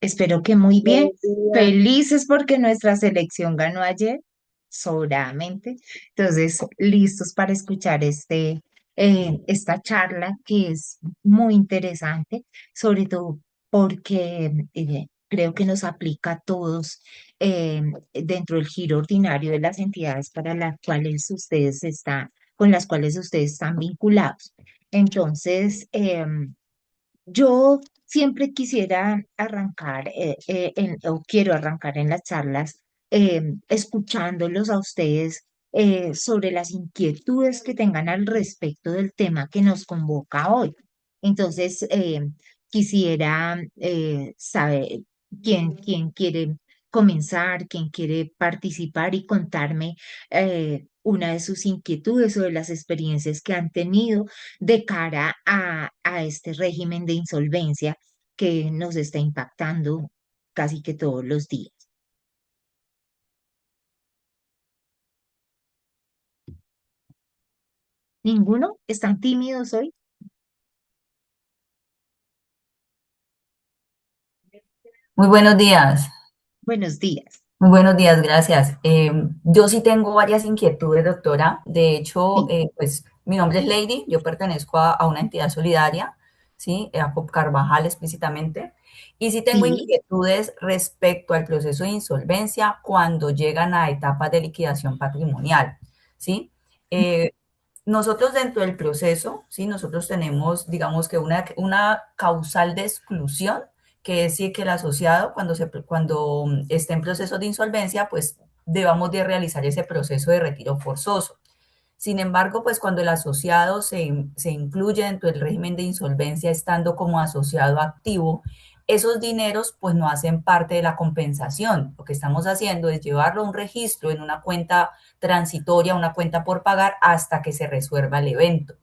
Espero que muy bien. Buenos días. Felices porque nuestra selección ganó ayer, sobradamente. Entonces, listos para escuchar esta charla que es muy interesante, sobre todo porque creo que nos aplica a todos dentro del giro ordinario de las entidades para las cuales ustedes están, con las cuales ustedes están vinculados. Entonces, yo siempre quisiera arrancar, o quiero arrancar en las charlas, escuchándolos a ustedes sobre las inquietudes que tengan al respecto del tema que nos convoca hoy. Entonces, quisiera saber quién quiere comenzar, quién quiere participar y contarme una de sus inquietudes o de las experiencias que han tenido de cara a este régimen de insolvencia que nos está impactando casi que todos los días. ¿Ninguno? ¿Están tímidos hoy? Muy buenos días, Buenos días. muy buenos días, gracias. Yo sí tengo varias inquietudes, doctora. De hecho, Sí, pues mi nombre es Lady, yo pertenezco a una entidad solidaria, ¿sí? A COP Carvajal explícitamente. Y sí tengo sí. inquietudes respecto al proceso de insolvencia cuando llegan a etapas de liquidación patrimonial, ¿sí? Eh, Nosotros dentro del proceso, ¿sí? Nosotros tenemos, digamos que una causal de exclusión, que es decir que el asociado cuando esté en proceso de insolvencia, pues debamos de realizar ese proceso de retiro forzoso. Sin embargo, pues cuando el asociado se incluye dentro del régimen de insolvencia estando como asociado activo, esos dineros pues no hacen parte de la compensación. Lo que estamos haciendo es llevarlo a un registro en una cuenta transitoria, una cuenta por pagar hasta que se resuelva el evento.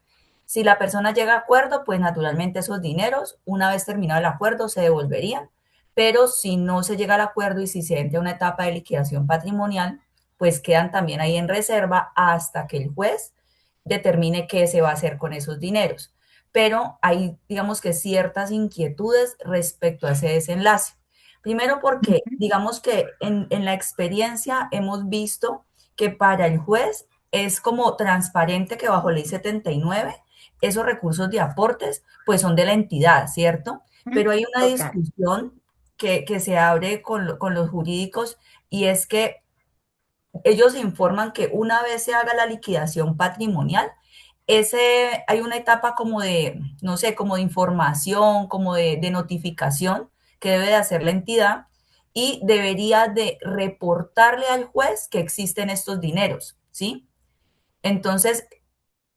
Si la persona llega a acuerdo, pues naturalmente esos dineros, una vez terminado el acuerdo, se devolverían. Pero si no se llega al acuerdo y si se entra a una etapa de liquidación patrimonial, pues quedan también ahí en reserva hasta que el juez determine qué se va a hacer con esos dineros. Pero hay, digamos que ciertas inquietudes respecto a ese desenlace. Primero porque, digamos que en la experiencia hemos visto que para el juez es como transparente que bajo ley 79 esos recursos de aportes pues son de la entidad, ¿cierto? Ujú. Pero hay una Total. discusión que se abre con los jurídicos y es que ellos informan que una vez se haga la liquidación patrimonial, hay una etapa como de, no sé, como de información, como de notificación que debe de hacer la entidad y debería de reportarle al juez que existen estos dineros, ¿sí? Entonces,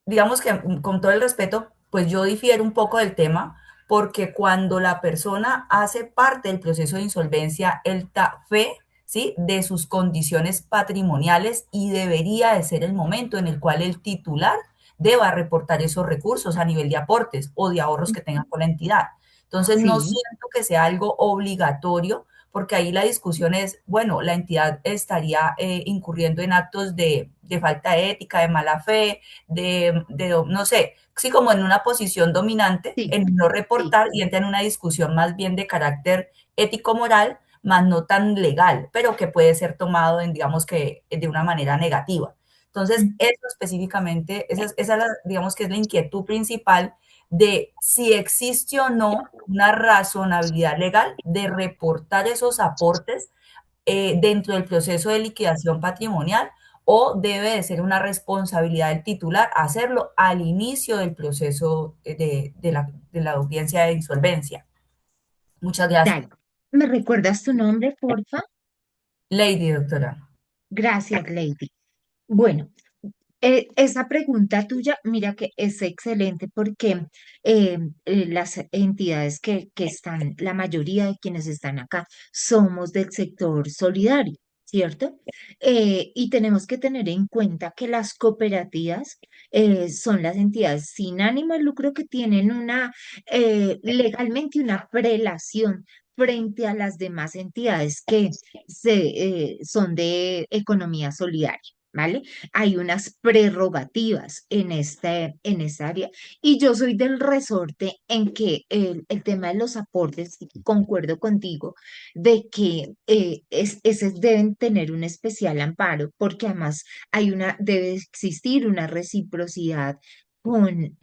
digamos que con todo el respeto, pues yo difiero un poco del tema, porque cuando la persona hace parte del proceso de insolvencia, él da fe, ¿sí? De sus condiciones patrimoniales y debería de ser el momento en el cual el titular deba reportar esos recursos a nivel de aportes o de ahorros que tenga con la entidad. Entonces, no Sí, siento que sea algo obligatorio, porque ahí la discusión es, bueno, la entidad estaría incurriendo en actos de falta de ética, de mala fe, no sé, sí, como en una posición dominante, sí, en no sí. reportar y entra en una discusión más bien de carácter ético-moral, más no tan legal, pero que puede ser tomado en, digamos que, de una manera negativa. Entonces, Mm. eso específicamente, esa es digamos que es la inquietud principal de si existe o no una razonabilidad legal de reportar esos aportes dentro del proceso de liquidación patrimonial o debe de ser una responsabilidad del titular hacerlo al inicio del proceso de la audiencia de insolvencia. Muchas gracias. Dale. ¿Me recuerdas tu nombre, porfa? Lady, doctora. Gracias, Lady. Bueno, esa pregunta tuya, mira que es excelente porque las entidades que están, la mayoría de quienes están acá, somos del sector solidario, ¿cierto? Y tenemos que tener en cuenta que las cooperativas son las entidades sin ánimo de lucro que tienen legalmente una prelación frente a las demás entidades que son de economía solidaria. ¿vale? Hay unas prerrogativas en esta área y yo soy del resorte en que el tema de los aportes, y concuerdo contigo, de que esos deben tener un especial amparo porque además debe existir una reciprocidad con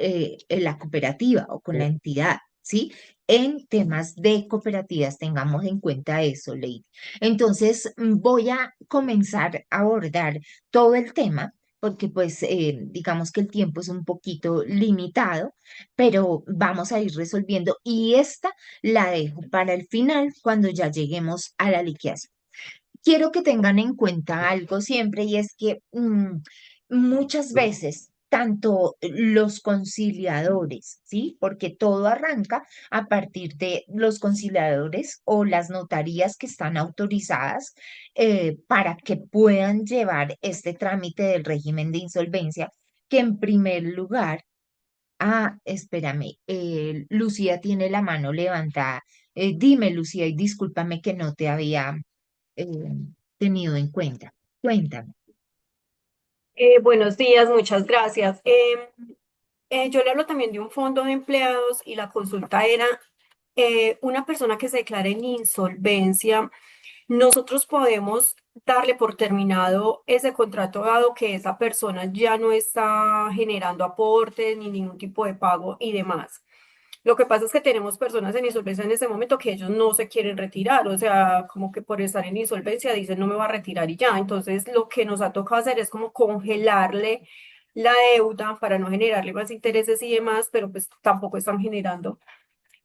la cooperativa o con la entidad, ¿sí? En temas de cooperativas, tengamos en cuenta eso, Lady. Entonces, voy a comenzar a abordar todo el tema, porque pues digamos que el tiempo es un poquito limitado, pero vamos a ir resolviendo y esta la dejo para el final cuando ya lleguemos a la liquidación. Quiero que tengan en cuenta algo siempre y es que muchas veces tanto los conciliadores, ¿sí? Porque todo arranca a partir de los conciliadores o las notarías que están autorizadas para que puedan llevar este trámite del régimen de insolvencia, que en primer lugar, espérame, Lucía tiene la mano levantada. Dime, Lucía, y discúlpame que no te había eh, tenido en cuenta. Cuéntame. Buenos días, muchas gracias. Yo le hablo también de un fondo de empleados y la consulta era una persona que se declare en insolvencia. Nosotros podemos darle por terminado ese contrato dado que esa persona ya no está generando aportes ni ningún tipo de pago y demás. Lo que pasa es que tenemos personas en insolvencia en este momento que ellos no se quieren retirar, o sea, como que por estar en insolvencia dicen no me va a retirar y ya. Entonces, lo que nos ha tocado hacer es como congelarle la deuda para no generarle más intereses y demás, pero pues tampoco están generando.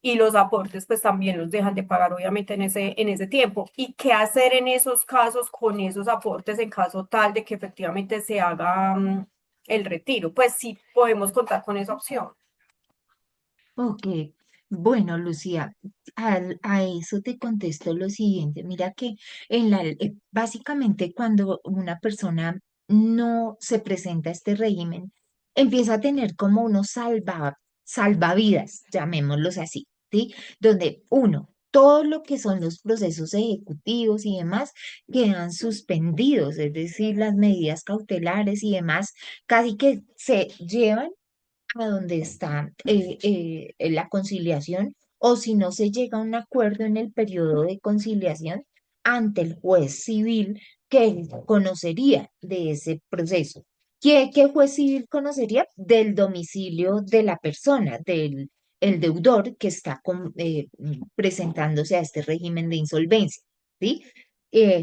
Y los aportes pues también los dejan de pagar obviamente en ese tiempo. ¿Y qué hacer en esos casos con esos aportes en caso tal de que efectivamente se haga el retiro? Pues sí podemos contar con esa opción. Ok, bueno, Lucía, a eso te contesto lo siguiente. Mira que básicamente cuando una persona no se presenta a este régimen, empieza a tener como unos salvavidas, llamémoslos así, ¿sí? Donde uno, todo lo que son los procesos ejecutivos y demás quedan suspendidos, es decir, las medidas cautelares y demás casi que se llevan a donde está la conciliación o si no se llega a un acuerdo en el periodo de conciliación ante el juez civil que él conocería de ese proceso. ¿Qué juez civil conocería? Del domicilio de la persona, del el deudor que está presentándose a este régimen de insolvencia, ¿sí?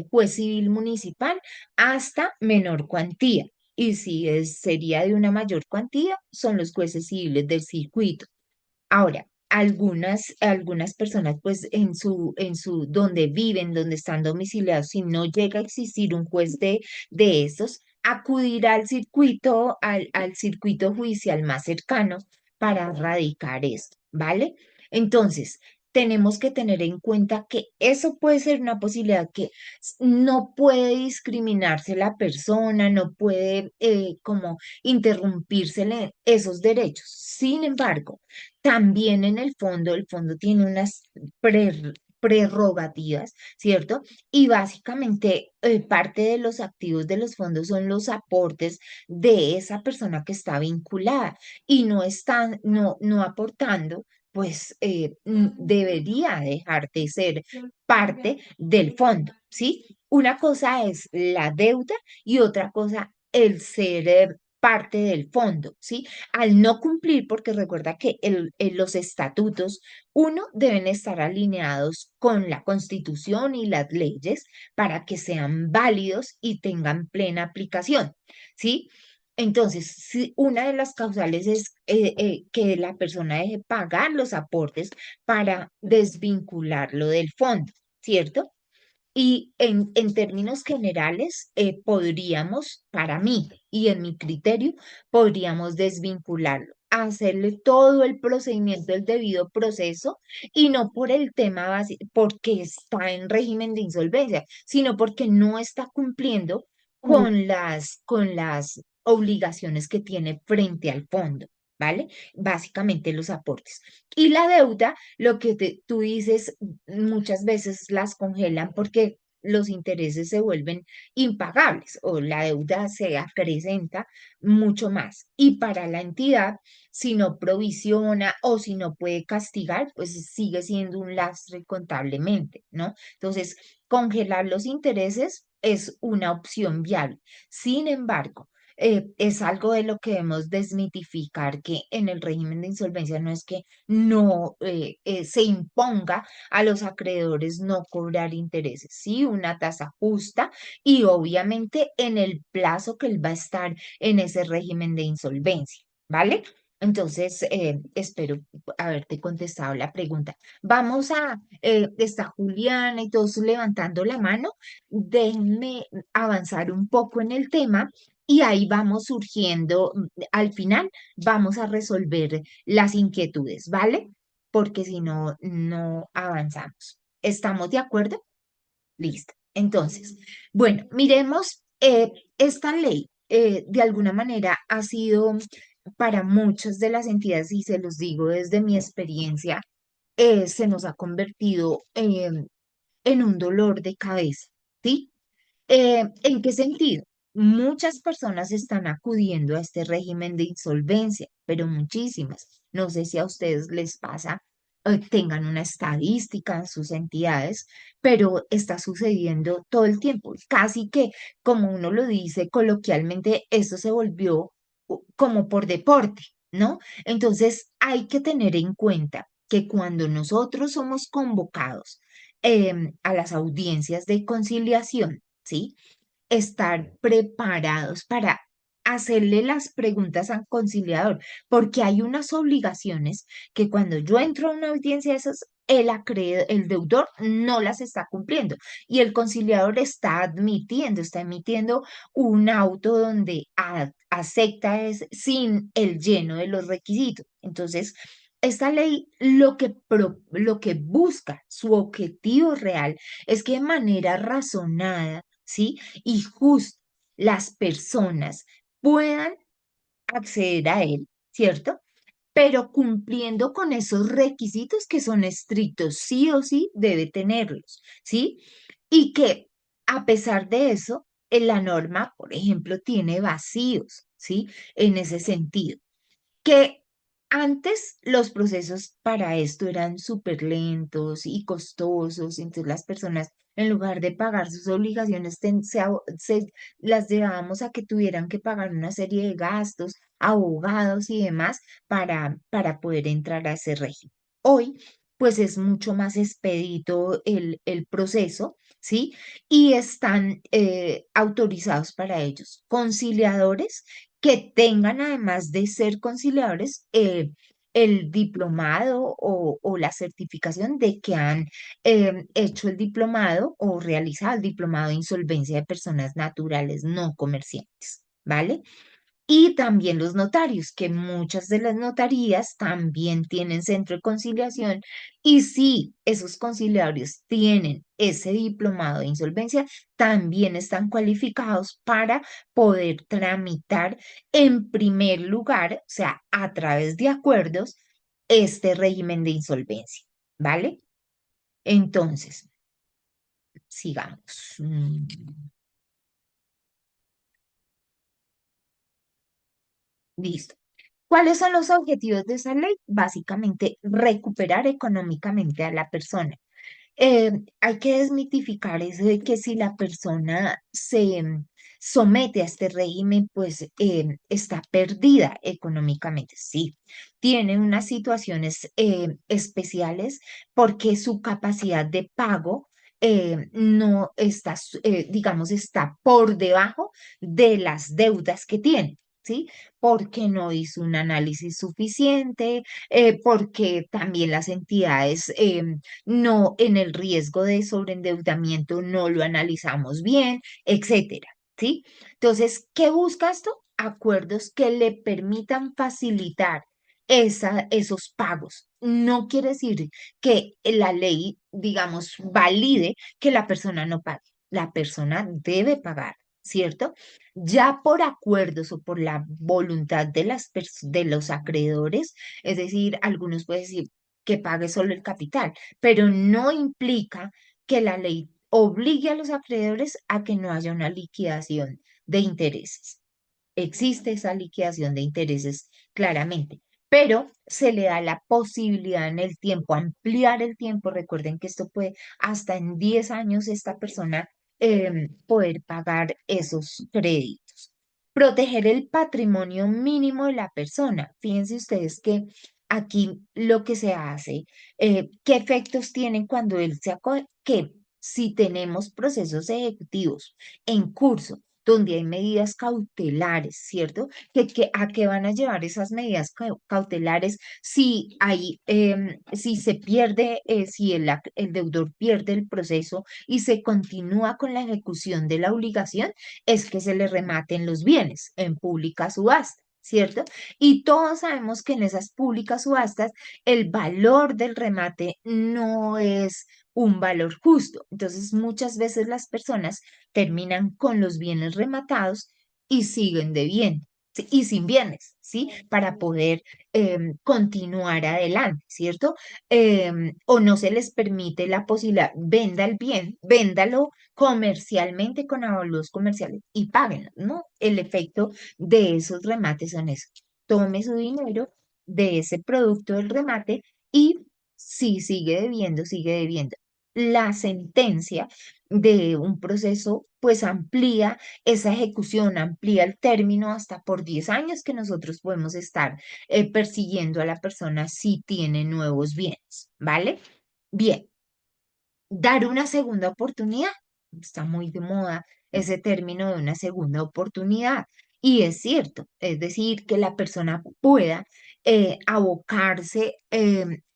Juez civil municipal hasta menor cuantía. Y si sería de una mayor cuantía, son los jueces civiles del circuito. Ahora, algunas personas, pues donde viven, donde están domiciliados, si no llega a existir un juez de esos, acudirá al circuito judicial más cercano para radicar esto, ¿vale? Entonces, tenemos que tener en cuenta que eso puede ser una posibilidad que no puede discriminarse la persona, no puede como interrumpírsele esos derechos. Sin embargo, también en el fondo tiene unas prerrogativas, ¿cierto? Y básicamente parte de los activos de los fondos son los aportes de esa persona que está vinculada y no aportando, pues debería dejar de ser parte del fondo, ¿sí? Una cosa es la deuda y otra cosa el ser parte del fondo, ¿sí? Al no cumplir, porque recuerda que los estatutos, uno, deben estar alineados con la Constitución y las leyes para que sean válidos y tengan plena aplicación, ¿sí? Entonces, si una de las causales es que la persona deje pagar los aportes para desvincularlo del fondo, ¿cierto? Y en términos generales, podríamos, para mí y en mi criterio, podríamos desvincularlo, hacerle todo el procedimiento, el debido proceso, y no por el tema porque está en régimen de insolvencia, sino porque no está cumpliendo con las obligaciones que tiene frente al fondo. ¿Vale? Básicamente los aportes. Y la deuda, lo que tú dices, muchas veces las congelan porque los intereses se vuelven impagables o la deuda se acrecenta mucho más. Y para la entidad, si no provisiona o si no puede castigar, pues sigue siendo un lastre contablemente, ¿no? Entonces, congelar los intereses es una opción viable. Sin embargo, es algo de lo que debemos desmitificar, que en el régimen de insolvencia no es que no se imponga a los acreedores no cobrar intereses, sí, una tasa justa y obviamente en el plazo que él va a estar en ese régimen de insolvencia, ¿vale? Entonces, espero haberte contestado la pregunta. Vamos está Juliana y todos levantando la mano. Déjenme avanzar un poco en el tema y ahí vamos surgiendo, al final vamos a resolver las inquietudes, ¿vale? Porque si no, no avanzamos. ¿Estamos de acuerdo? Listo. Entonces, bueno, miremos, esta ley de alguna manera ha sido para muchas de las entidades, y se los digo desde mi experiencia, se nos ha convertido en un dolor de cabeza, ¿sí? ¿En qué sentido? Muchas personas están acudiendo a este régimen de insolvencia, pero muchísimas. No sé si a ustedes les pasa, tengan una estadística en sus entidades, pero está sucediendo todo el tiempo. Casi que, como uno lo dice coloquialmente, esto se volvió como por deporte, ¿no? Entonces, hay que tener en cuenta que cuando nosotros somos convocados a las audiencias de conciliación, ¿sí? Estar preparados para hacerle las preguntas al conciliador, porque hay unas obligaciones que cuando yo entro a una audiencia de esas, el deudor no las está cumpliendo y el conciliador está emitiendo un auto donde acepta es sin el lleno de los requisitos. Entonces, esta ley lo que busca, su objetivo real, es que de manera razonada, ¿sí? Y justo las personas puedan acceder a él, ¿cierto? Pero cumpliendo con esos requisitos que son estrictos, sí o sí debe tenerlos, ¿sí? Y que a pesar de eso, la norma, por ejemplo, tiene vacíos, ¿sí? En ese sentido que antes los procesos para esto eran súper lentos y costosos, entonces las personas, en lugar de pagar sus obligaciones, las llevábamos a que tuvieran que pagar una serie de gastos, abogados y demás para poder entrar a ese régimen. Hoy, pues es mucho más expedito el proceso, ¿sí? Y están autorizados para ellos conciliadores que tengan, además de ser conciliadores, el diplomado o la certificación de que han hecho el diplomado o realizado el diplomado de insolvencia de personas naturales no comerciantes, ¿vale? Y también los notarios, que muchas de las notarías también tienen centro de conciliación. Y si esos conciliadores tienen ese diplomado de insolvencia, también están cualificados para poder tramitar en primer lugar, o sea, a través de acuerdos, este régimen de insolvencia. ¿Vale? Entonces, sigamos. Listo. ¿Cuáles son los objetivos de esa ley? Básicamente, recuperar económicamente a la persona. Hay que desmitificar eso de que si la persona se somete a este régimen, pues está perdida económicamente. Sí, tiene unas situaciones especiales porque su capacidad de pago no está, digamos, está por debajo de las deudas que tiene. ¿Sí? Porque no hizo un análisis suficiente, porque también las entidades no en el riesgo de sobreendeudamiento no lo analizamos bien, etcétera, ¿sí? Entonces, ¿qué busca esto? Acuerdos que le permitan facilitar esos pagos. No quiere decir que la ley, digamos, valide que la persona no pague. La persona debe pagar, ¿cierto? Ya por acuerdos o por la voluntad de de los acreedores, es decir, algunos pueden decir que pague solo el capital, pero no implica que la ley obligue a los acreedores a que no haya una liquidación de intereses. Existe esa liquidación de intereses claramente, pero se le da la posibilidad en el tiempo, ampliar el tiempo. Recuerden que esto puede hasta en 10 años esta persona poder pagar esos créditos. Proteger el patrimonio mínimo de la persona. Fíjense ustedes que aquí lo que se hace, qué efectos tienen cuando él se acoge, que si tenemos procesos ejecutivos en curso, donde hay medidas cautelares, ¿cierto? ¿A qué van a llevar esas medidas cautelares si hay, si se pierde, si el deudor pierde el proceso y se continúa con la ejecución de la obligación? Es que se le rematen los bienes en pública subasta. ¿Cierto? Y todos sabemos que en esas públicas subastas el valor del remate no es un valor justo. Entonces, muchas veces las personas terminan con los bienes rematados y siguen debiendo, ¿sí? Y sin bienes, ¿sí? Para poder continuar adelante, ¿cierto? O no se les permite la posibilidad, venda el bien, véndalo comercialmente con avalúos comerciales y páguenlo, ¿no? El efecto de esos remates son eso. Tome su dinero de ese producto del remate y si sigue debiendo, sigue debiendo. La sentencia de un proceso, pues amplía esa ejecución, amplía el término hasta por 10 años que nosotros podemos estar persiguiendo a la persona si tiene nuevos bienes, ¿vale? Bien, dar una segunda oportunidad. Está muy de moda ese término de una segunda oportunidad. Y es cierto, es decir, que la persona pueda abocarse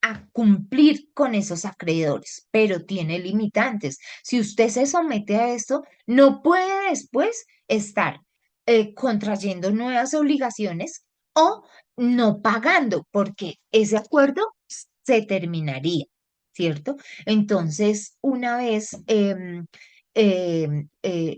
a cumplir con esos acreedores, pero tiene limitantes. Si usted se somete a esto, no puede después estar contrayendo nuevas obligaciones o no pagando, porque ese acuerdo se terminaría, ¿cierto? Entonces, una vez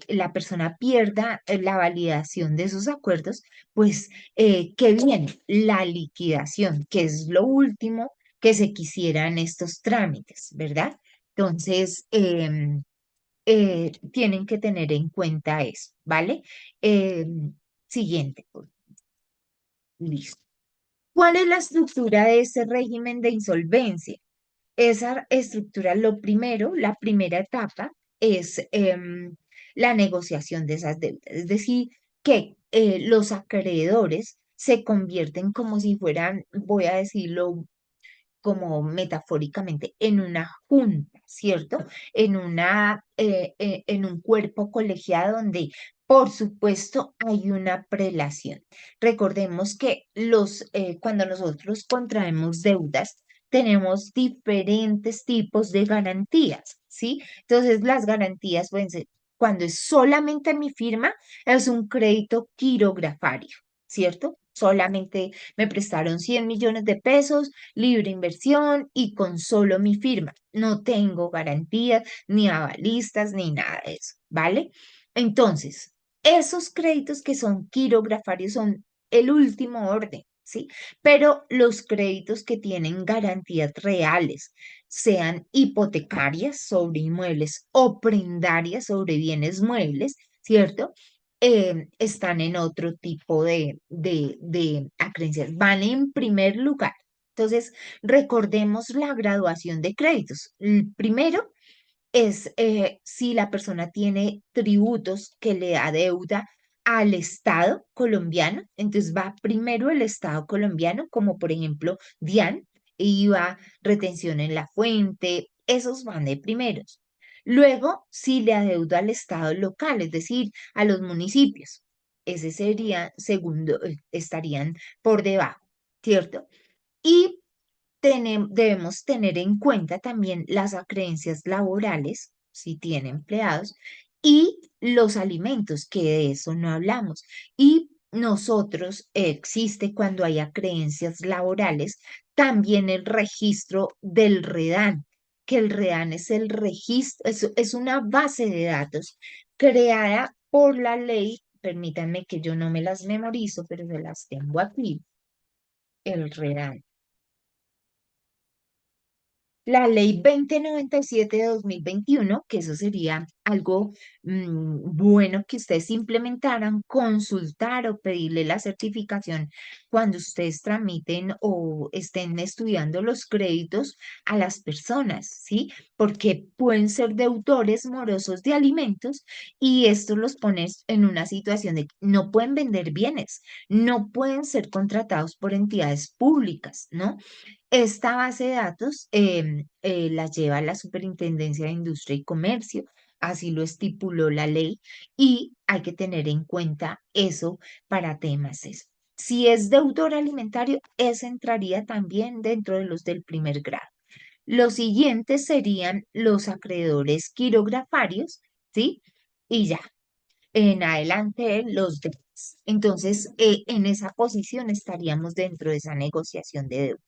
la persona pierda la validación de esos acuerdos, pues, ¿qué viene? La liquidación, que es lo último que se quisiera en estos trámites, ¿verdad? Entonces, tienen que tener en cuenta eso, ¿vale? Siguiente, listo. ¿Cuál es la estructura de ese régimen de insolvencia? Esa estructura, lo primero, la primera etapa es la negociación de esas deudas, es decir, que los acreedores se convierten como si fueran, voy a decirlo como metafóricamente, en una junta, ¿cierto? En un cuerpo colegiado donde, por supuesto, hay una prelación. Recordemos que cuando nosotros contraemos deudas, tenemos diferentes tipos de garantías, ¿sí? Entonces, las garantías pueden ser, cuando es solamente mi firma, es un crédito quirografario, ¿cierto? Solamente me prestaron 100 millones de pesos, libre inversión y con solo mi firma. No tengo garantías, ni avalistas, ni nada de eso, ¿vale? Entonces, esos créditos que son quirografarios son el último orden, ¿sí? Pero los créditos que tienen garantías reales, sean hipotecarias sobre inmuebles o prendarias sobre bienes muebles, ¿cierto? Están en otro tipo de acreencias. Van en primer lugar. Entonces, recordemos la graduación de créditos. El primero es si la persona tiene tributos que le adeuda al Estado colombiano, entonces va primero el Estado colombiano, como por ejemplo DIAN, IVA, retención en la fuente, esos van de primeros. Luego, si le adeuda al Estado local, es decir, a los municipios, ese sería segundo, estarían por debajo, ¿cierto? Y debemos tener en cuenta también las acreencias laborales, si tiene empleados, y los alimentos, que de eso no hablamos. Y nosotros, existe cuando hay acreencias laborales, también el registro del REDAN, que el REDAN es el registro, es una base de datos creada por la ley. Permítanme que yo no me las memorizo, pero se las tengo aquí, el REDAN. La ley 2097 de 2021, que eso sería algo bueno que ustedes implementaran, consultar o pedirle la certificación cuando ustedes tramiten o estén estudiando los créditos a las personas, ¿sí? Porque pueden ser deudores morosos de alimentos y esto los pone en una situación de que no pueden vender bienes, no pueden ser contratados por entidades públicas, ¿no? Esta base de datos la lleva la Superintendencia de Industria y Comercio, así lo estipuló la ley, y hay que tener en cuenta eso para temas. Si es deudor alimentario, ese entraría también dentro de los del primer grado. Los siguientes serían los acreedores quirografarios, ¿sí? Y ya, en adelante los demás. Entonces, en esa posición estaríamos dentro de esa negociación de deuda.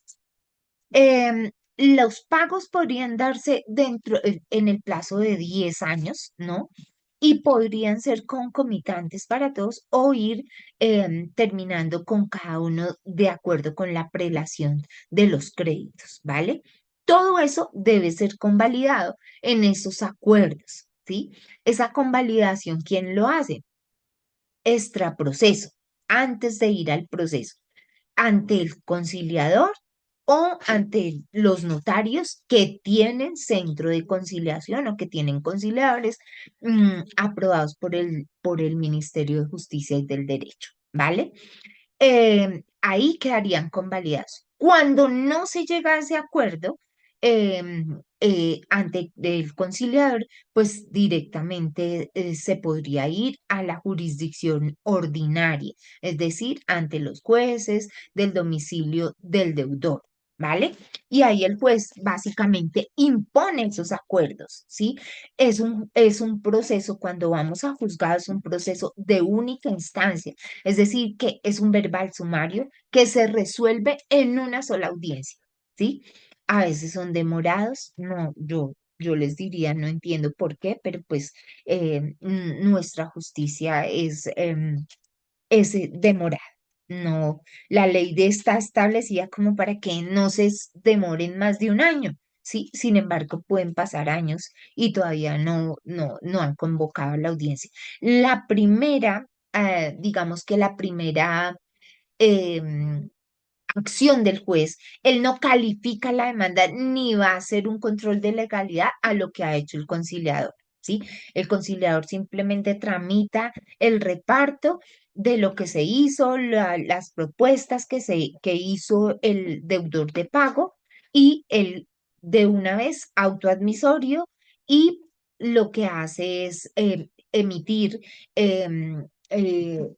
Los pagos podrían darse en el plazo de 10 años, ¿no? Y podrían ser concomitantes para todos o ir terminando con cada uno de acuerdo con la prelación de los créditos, ¿vale? Todo eso debe ser convalidado en esos acuerdos, ¿sí? Esa convalidación, ¿quién lo hace? Extraproceso, antes de ir al proceso ante el conciliador o ante los notarios que tienen centro de conciliación o que tienen conciliadores aprobados por el Ministerio de Justicia y del Derecho, ¿vale? Ahí quedarían convalidados. Cuando no se llega a ese acuerdo ante el conciliador, pues directamente se podría ir a la jurisdicción ordinaria, es decir, ante los jueces del domicilio del deudor. ¿Vale? Y ahí el juez básicamente impone esos acuerdos, ¿sí? Es un proceso, cuando vamos a juzgar, es un proceso de única instancia, es decir, que es un verbal sumario que se resuelve en una sola audiencia, ¿sí? A veces son demorados, no, yo les diría, no entiendo por qué, pero pues nuestra justicia es demorada. No, la ley de está establecida como para que no demoren más de un año. Sí, sin embargo, pueden pasar años y todavía no han convocado a la audiencia. La primera, digamos que la primera em, acción del juez, él no califica la demanda ni va a hacer un control de legalidad a lo que ha hecho el conciliador, ¿sí? El conciliador simplemente tramita el reparto de lo que se hizo, las propuestas que hizo el deudor de pago y él de una vez autoadmisorio y lo que hace es emitir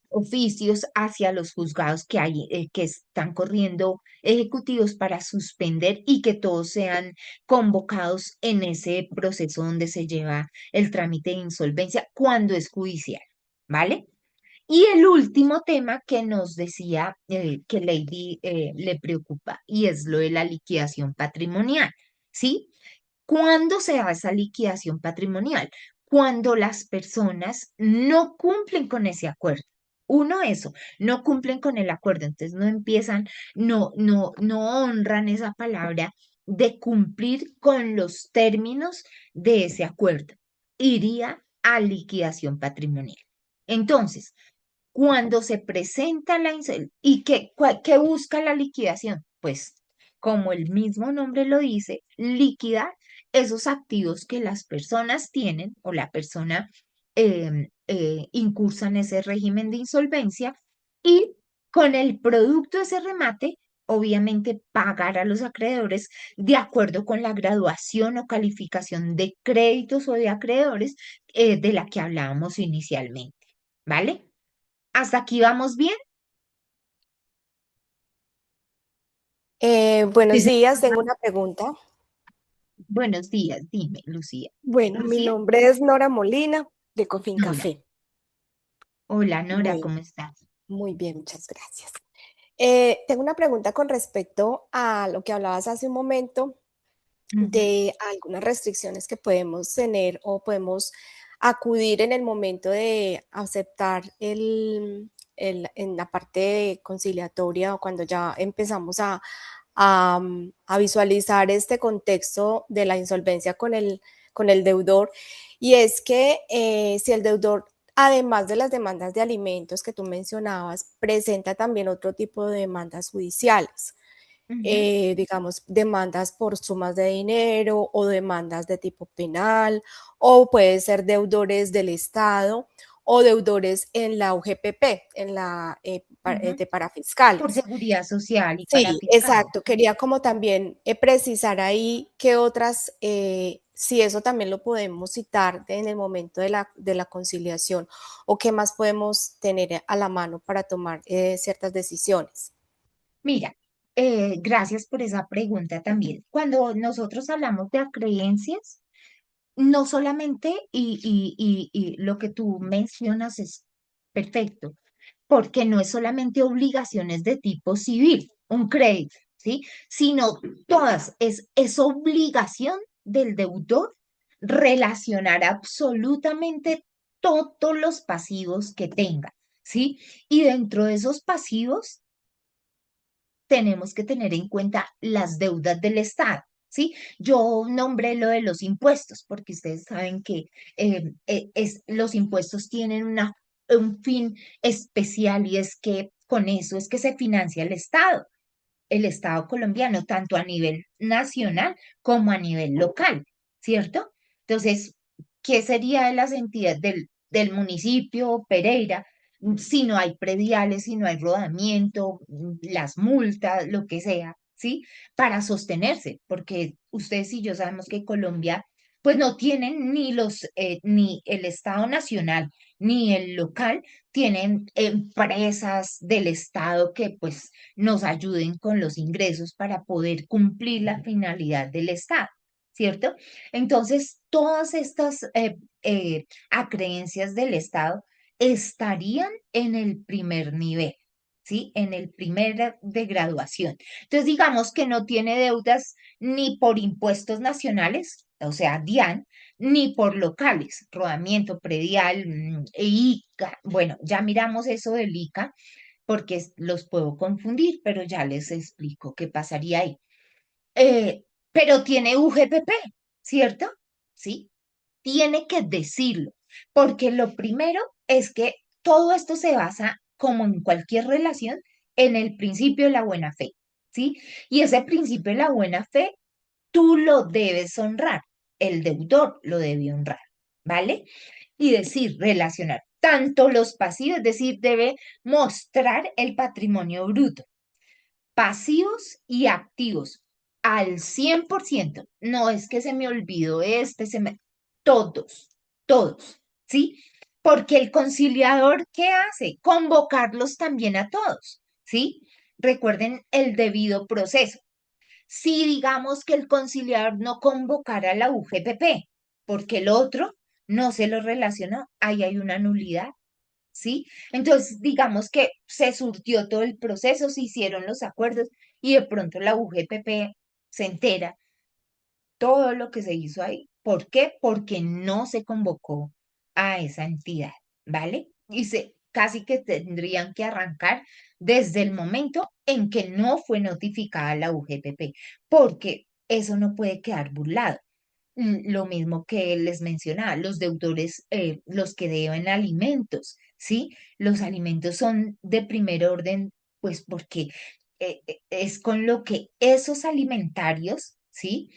oficios hacia los juzgados que hay, que están corriendo ejecutivos para suspender y que todos sean convocados en ese proceso donde se lleva el trámite de insolvencia cuando es judicial, ¿vale? Y el último tema que nos decía que Lady le preocupa y es lo de la liquidación patrimonial, ¿sí? ¿Cuándo se da esa liquidación patrimonial? Cuando las personas no cumplen con ese acuerdo. Uno, eso, no cumplen con el acuerdo, entonces no empiezan, no honran esa palabra de cumplir con los términos de ese acuerdo. Iría a liquidación patrimonial. Entonces, cuando se presenta ¿y qué busca la liquidación? Pues, como el mismo nombre lo dice, liquidar esos activos que las personas tienen o la persona incursa en ese régimen de insolvencia y con el producto de ese remate, obviamente pagar a los acreedores de acuerdo con la graduación o calificación de créditos o de acreedores de la que hablábamos inicialmente. ¿Vale? ¿Hasta aquí vamos bien? Sí, Buenos días, señora. tengo una pregunta. Buenos días, dime, Lucía. Bueno, mi Lucía, nombre es Nora Molina de Cofin Nora. Café. Hola, Nora, Bueno, ¿cómo estás? muy bien, muchas gracias. Tengo una pregunta con respecto a lo que hablabas hace un momento Ujú. de algunas restricciones que podemos tener o podemos acudir en el momento de aceptar en la parte conciliatoria o cuando ya empezamos a visualizar este contexto de la insolvencia con el deudor, y es que si el deudor, además de las demandas de alimentos que tú mencionabas, presenta también otro tipo de demandas judiciales, Ujú. digamos, demandas por sumas de dinero o demandas de tipo penal, o puede ser deudores del Estado o deudores en la UGPP, en la Ujú. de Por parafiscales. seguridad social y para Sí, fiscal. exacto. Quería como también precisar ahí qué otras, si eso también lo podemos citar en el momento de la conciliación, o qué más podemos tener a la mano para tomar ciertas decisiones. Mira, gracias por esa pregunta también. Cuando nosotros hablamos de creencias, no solamente, y lo que tú mencionas es perfecto, porque no es solamente obligaciones de tipo civil, un crédito, ¿sí? Sino todas, es obligación del deudor relacionar absolutamente todos los pasivos que tenga, ¿sí? Y dentro de esos pasivos tenemos que tener en cuenta las deudas del Estado. ¿Sí? Yo nombré lo de los impuestos, porque ustedes saben que los impuestos tienen un fin especial y es que con eso es que se financia el Estado colombiano, tanto a nivel nacional como a nivel local, ¿cierto? Entonces, ¿qué sería de las entidades del municipio Pereira si no hay prediales, si no hay rodamiento, las multas, lo que sea, ¿sí? Para sostenerse, porque ustedes y yo sabemos que Colombia, pues no tienen ni el Estado nacional ni el local, tienen empresas del Estado que pues nos ayuden con los ingresos para poder cumplir la finalidad del Estado, ¿cierto? Entonces, todas estas acreencias del Estado estarían en el primer nivel. ¿Sí? En el primer de graduación. Entonces, digamos que no tiene deudas ni por impuestos nacionales, o sea, DIAN, ni por locales, rodamiento, predial, ICA. Bueno, ya miramos eso del ICA, porque los puedo confundir, pero ya les explico qué pasaría ahí. Pero tiene UGPP, ¿cierto? Sí, tiene que decirlo, porque lo primero es que todo esto se basa, como en cualquier relación, en el principio de la buena fe, ¿sí? Y ese principio de la buena fe, tú lo debes honrar, el deudor lo debe honrar, ¿vale? Y decir, relacionar tanto los pasivos, es decir, debe mostrar el patrimonio bruto, pasivos y activos al 100%. No es que se me olvidó todos, todos, ¿sí? Porque el conciliador, ¿qué hace? Convocarlos también a todos, ¿sí? Recuerden el debido proceso. Si digamos que el conciliador no convocara a la UGPP, porque el otro no se lo relacionó, ahí hay una nulidad, ¿sí? Entonces, digamos que se surtió todo el proceso, se hicieron los acuerdos y de pronto la UGPP se entera todo lo que se hizo ahí. ¿Por qué? Porque no se convocó a esa entidad, ¿vale? Y casi que tendrían que arrancar desde el momento en que no fue notificada la UGPP, porque eso no puede quedar burlado. Lo mismo que les mencionaba, los deudores, los que deben alimentos, ¿sí? Los alimentos son de primer orden, pues porque es con lo que esos alimentarios, ¿sí?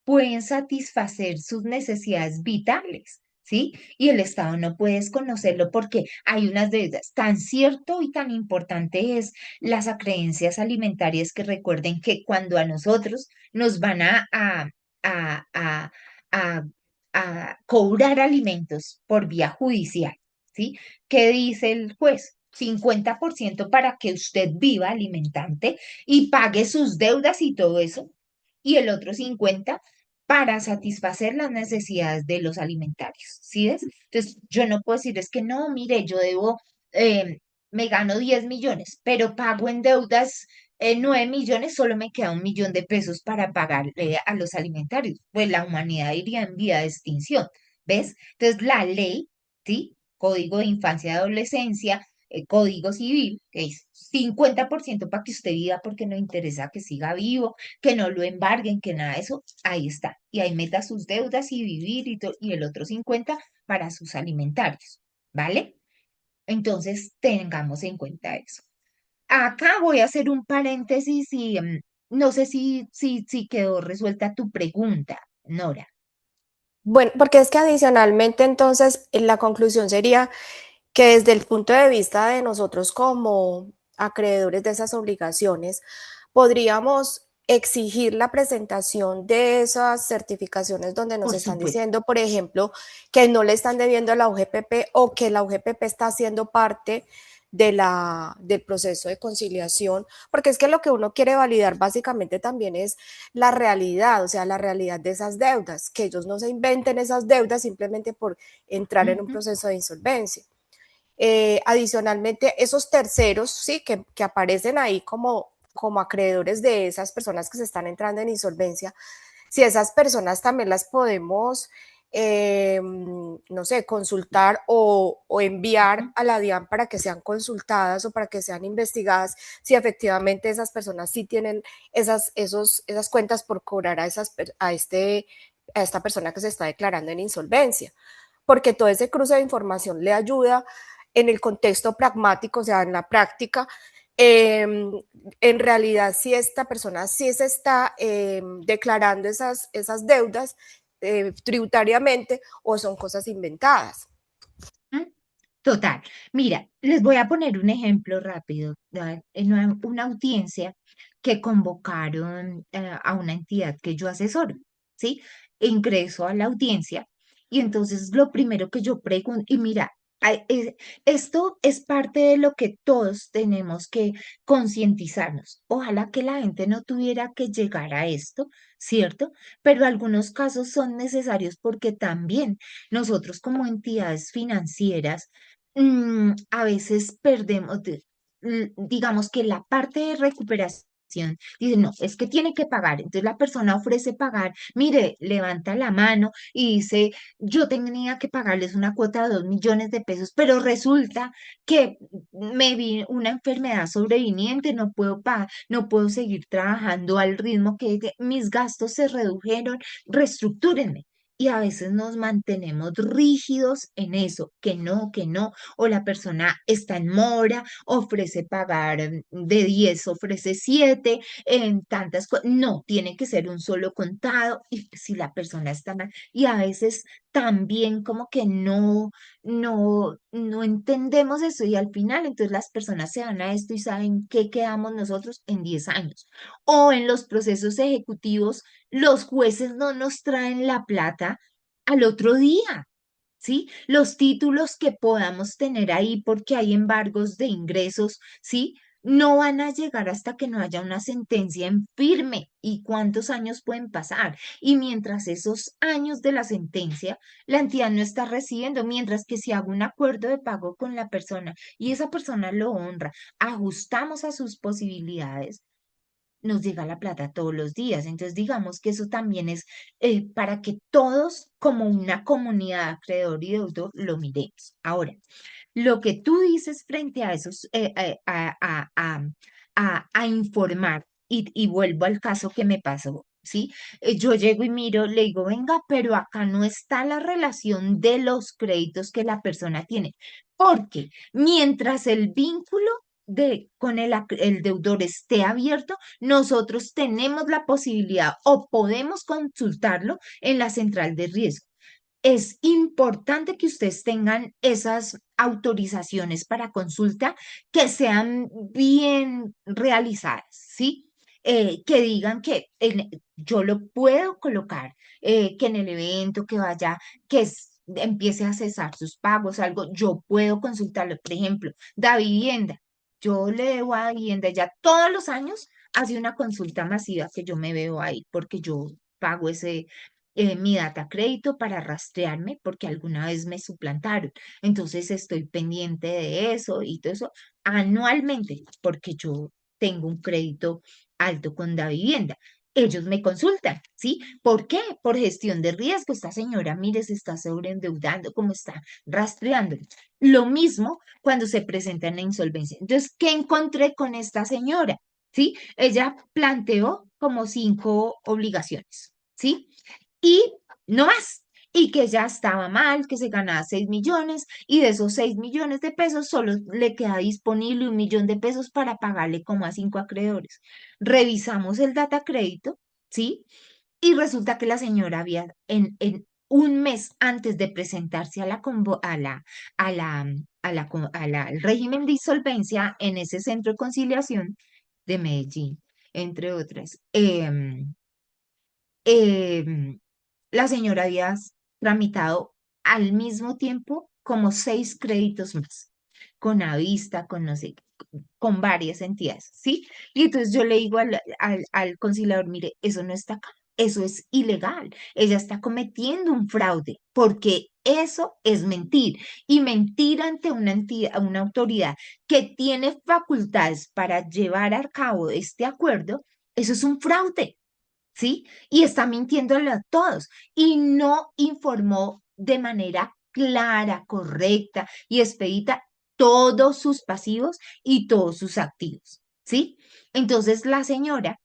Pueden satisfacer sus necesidades vitales, ¿sí? Y el Estado no puede desconocerlo porque hay unas deudas. Tan cierto y tan importante es las acreencias alimentarias que recuerden que cuando a nosotros nos van a, a, a, a cobrar alimentos por vía judicial, ¿sí? ¿Qué dice el juez? 50% para que usted viva alimentante y pague sus deudas y todo eso, y el otro 50% para satisfacer las necesidades de los alimentarios, ¿sí ves? Entonces, yo no puedo decir, es que no, mire, yo debo, eh, me gano 10 millones, pero pago en deudas 9 millones, solo me queda 1 millón de pesos para pagarle a los alimentarios. Pues la humanidad iría en vía de extinción, ¿ves? Entonces, la ley, ¿sí? Código de Infancia y Adolescencia, Código Civil, que es 50% para que usted viva porque no interesa que siga vivo, que no lo embarguen, que nada de eso, ahí está. Y ahí meta sus deudas y vivir y el otro 50 para sus alimentarios, ¿vale? Entonces, tengamos en cuenta eso. Acá voy a hacer un paréntesis y no sé si quedó resuelta tu pregunta, Nora. Bueno, porque es que adicionalmente entonces la conclusión sería que desde el punto de vista de nosotros como acreedores de esas obligaciones, podríamos exigir la presentación de esas certificaciones donde nos Por están supuesto. diciendo, por ejemplo, que no le están debiendo a la UGPP o que la UGPP está haciendo parte del proceso de conciliación, porque es que lo que uno quiere validar básicamente también es la realidad, o sea, la realidad de esas deudas, que ellos no se inventen esas deudas simplemente por entrar en un Ujú. proceso de insolvencia. Adicionalmente, esos terceros, sí, que aparecen ahí como acreedores de esas personas que se están entrando en insolvencia, si esas personas también las podemos, no sé, consultar o enviar Ujú. a la DIAN para que sean consultadas o para que sean investigadas, si efectivamente esas personas sí tienen esas cuentas por cobrar a esta persona que se está declarando en insolvencia, porque todo ese cruce de información le ayuda en el contexto pragmático, o sea, en la práctica, en realidad si esta persona sí se está declarando esas deudas tributariamente o son cosas inventadas. ¿Mm? Total. Mira, les voy a poner un ejemplo rápido. En una audiencia que convocaron a una entidad que yo asesoro, ¿sí? Ingreso a la audiencia y entonces lo primero que yo pregunto, y mira, esto es parte de lo que todos tenemos que concientizarnos. Ojalá que la gente no tuviera que llegar a esto, ¿cierto? Pero algunos casos son necesarios porque también nosotros como entidades financieras, a veces perdemos, digamos que la parte de recuperación, dice, no, es que tiene que pagar. Entonces la persona ofrece pagar, mire, levanta la mano y dice, yo tenía que pagarles una cuota de 2 millones de pesos, pero resulta que me vi una enfermedad sobreviniente, no puedo pagar, no puedo seguir trabajando al ritmo que mis gastos se redujeron, reestructúrenme. Y a veces nos mantenemos rígidos en eso, que no, o la persona está en mora, ofrece pagar de 10, ofrece 7, en tantas cosas. No, tiene que ser un solo contado, y si la persona está mal, y a veces también como que no entendemos eso, y al final entonces las personas se van a esto y saben qué quedamos nosotros en 10 años. O en los procesos ejecutivos los jueces no nos traen la plata al otro día, ¿sí? Los títulos que podamos tener ahí porque hay embargos de ingresos, ¿sí? No van a llegar hasta que no haya una sentencia en firme. ¿Y cuántos años pueden pasar? Y mientras esos años de la sentencia, la entidad no está recibiendo, mientras que si hago un acuerdo de pago con la persona y esa persona lo honra, ajustamos a sus posibilidades, nos llega la plata todos los días. Entonces, digamos que eso también es para que todos, como una comunidad acreedor y deudor, lo miremos. Ahora, lo que tú dices frente a esos, a informar, y vuelvo al caso que me pasó, ¿sí? Yo llego y miro, le digo, venga, pero acá no está la relación de los créditos que la persona tiene, porque mientras el vínculo con el deudor esté abierto, nosotros tenemos la posibilidad o podemos consultarlo en la central de riesgo. Es importante que ustedes tengan esas autorizaciones para consulta que sean bien realizadas, ¿sí? Que digan que yo lo puedo colocar, que en el evento que vaya, empiece a cesar sus pagos, algo, yo puedo consultarlo. Por ejemplo, da vivienda. Yo le debo a vivienda ya todos los años, hace una consulta masiva que yo me veo ahí porque yo pago mi data crédito para rastrearme porque alguna vez me suplantaron. Entonces estoy pendiente de eso y todo eso anualmente porque yo tengo un crédito alto con la vivienda. ellos me consultan, ¿sí? ¿Por qué? Por gestión de riesgo. Esta señora, mire, se está sobreendeudando, cómo está rastreando. Lo mismo cuando se presenta en la insolvencia. Entonces, ¿qué encontré con esta señora? ¿Sí? Ella planteó como 5 obligaciones, ¿sí? Y no más. Y que ya estaba mal, que se ganaba 6 millones y de esos 6 millones de pesos solo le queda disponible 1 millón de pesos para pagarle como a 5 acreedores. Revisamos el data crédito, ¿sí? Y resulta que la señora había en un mes antes de presentarse a la, a la, al régimen de insolvencia en ese centro de conciliación de Medellín, entre otras, em, la señora había tramitado al mismo tiempo como 6 créditos más, con Avista, con no sé, con varias entidades, ¿sí? Y entonces yo le digo al conciliador, mire, eso no está acá, eso es ilegal, ella está cometiendo un fraude, porque eso es mentir, y mentir ante una entidad, una autoridad que tiene facultades para llevar a cabo este acuerdo, eso es un fraude. ¿Sí? Y está mintiéndole a todos y no informó de manera clara, correcta y expedita todos sus pasivos y todos sus activos, ¿sí? Entonces la señora,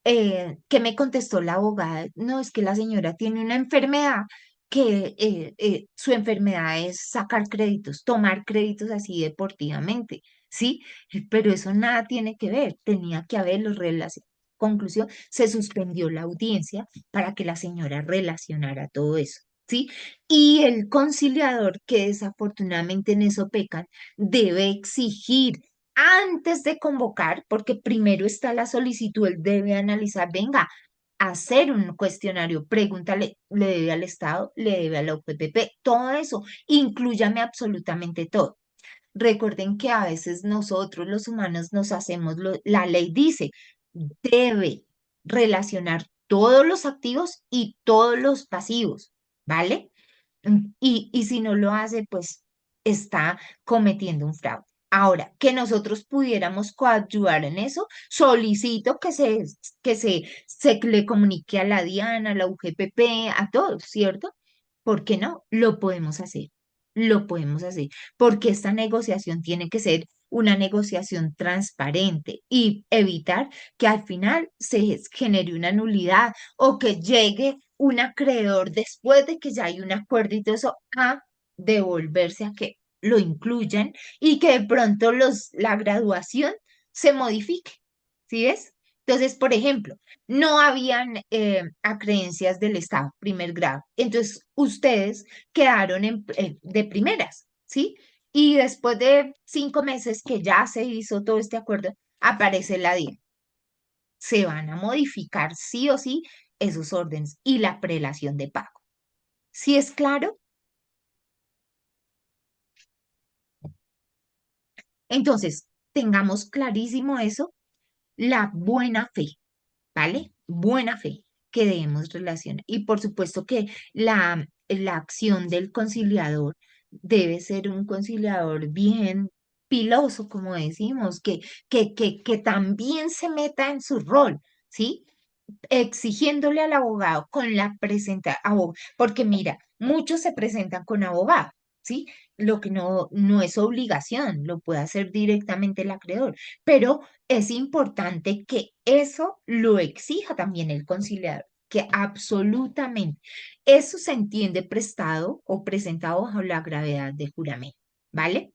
que me contestó la abogada, no, es que la señora tiene una enfermedad que su enfermedad es sacar créditos, tomar créditos así deportivamente, ¿sí? Pero eso nada tiene que ver, tenía que haberlo relacionado. Conclusión, se suspendió la audiencia para que la señora relacionara todo eso, ¿sí? Y el conciliador, que desafortunadamente en eso pecan, debe exigir antes de convocar, porque primero está la solicitud, él debe analizar, venga, hacer un cuestionario, pregúntale, le debe al Estado, le debe a la UPPP, todo eso, inclúyame absolutamente todo. Recuerden que a veces nosotros los humanos nos hacemos, la ley dice, debe relacionar todos los activos y todos los pasivos, ¿vale? Y si no lo hace, pues está cometiendo un fraude. Ahora, que nosotros pudiéramos coadyuvar en eso, solicito que se le comunique a la DIAN, a la UGPP, a todos, ¿cierto? ¿Por qué no? Lo podemos hacer, lo podemos hacer, porque esta negociación tiene que ser una negociación transparente y evitar que al final se genere una nulidad o que llegue un acreedor después de que ya hay un acuerdo y todo eso a devolverse a que lo incluyan y que de pronto la graduación se modifique. ¿Sí ves? Entonces, por ejemplo, no habían acreencias del Estado, primer grado. Entonces, ustedes quedaron de primeras, ¿sí? Y después de 5 meses que ya se hizo todo este acuerdo, aparece la DIA. Se van a modificar sí o sí esos órdenes y la prelación de pago. ¿Sí es claro? Entonces, tengamos clarísimo eso, la buena fe, ¿vale? Buena fe que debemos relacionar. Y por supuesto que la acción del conciliador debe ser un conciliador bien piloso, como decimos, que también se meta en su rol, ¿sí? Exigiéndole al abogado con la porque mira, muchos se presentan con abogado, ¿sí? Lo que no es obligación, lo puede hacer directamente el acreedor, pero es importante que eso lo exija también el conciliador, que absolutamente eso se entiende prestado o presentado bajo la gravedad de juramento, ¿vale?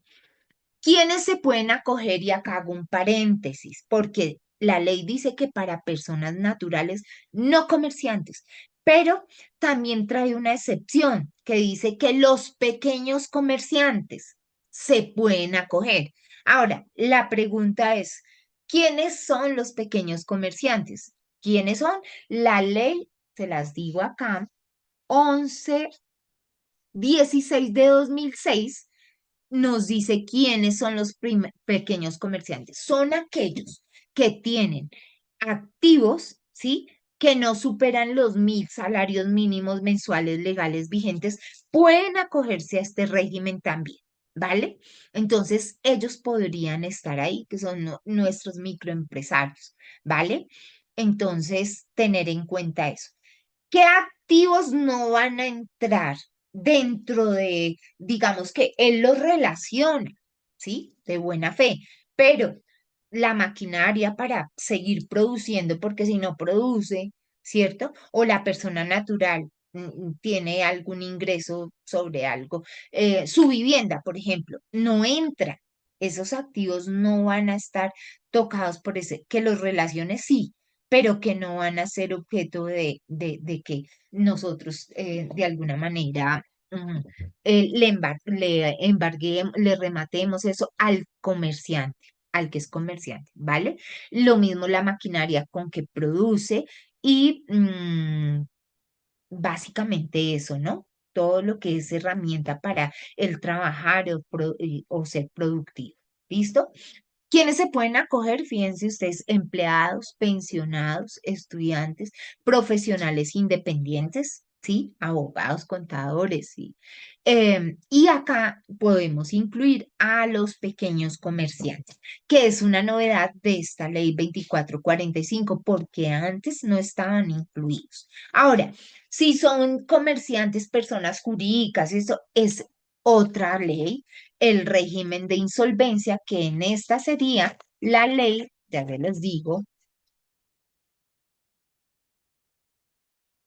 ¿Quiénes se pueden acoger? Y acá hago un paréntesis, porque la ley dice que para personas naturales, no comerciantes, pero también trae una excepción que dice que los pequeños comerciantes se pueden acoger. Ahora, la pregunta es, ¿quiénes son los pequeños comerciantes? ¿Quiénes son? La ley, se las digo acá, 1116 de 2006 nos dice quiénes son los pequeños comerciantes. Son aquellos que tienen activos, ¿sí? Que no superan los 1.000 salarios mínimos mensuales legales vigentes, pueden acogerse a este régimen también, ¿vale? Entonces, ellos podrían estar ahí, que son nuestros microempresarios, ¿vale? Entonces, tener en cuenta eso. ¿Qué activos no van a entrar dentro de, digamos que él los relaciona, ¿sí? De buena fe, pero la maquinaria para seguir produciendo, porque si no produce, ¿cierto? O la persona natural tiene algún ingreso sobre algo, su vivienda, por ejemplo, no entra. Esos activos no van a estar tocados por ese, que los relaciones sí, pero que no van a ser objeto de que nosotros de alguna manera le embarguemos, le rematemos eso al comerciante, al que es comerciante, ¿vale? Lo mismo la maquinaria con que produce y básicamente eso, ¿no? Todo lo que es herramienta para el trabajar o ser productivo. ¿Listo? ¿Quiénes se pueden acoger? Fíjense ustedes, empleados, pensionados, estudiantes, profesionales independientes, ¿sí? Abogados, contadores, ¿sí? Y acá podemos incluir a los pequeños comerciantes, que es una novedad de esta ley 2445, porque antes no estaban incluidos. Ahora, si son comerciantes, personas jurídicas, eso es otra ley, el régimen de insolvencia, que en esta sería la ley, ya les digo,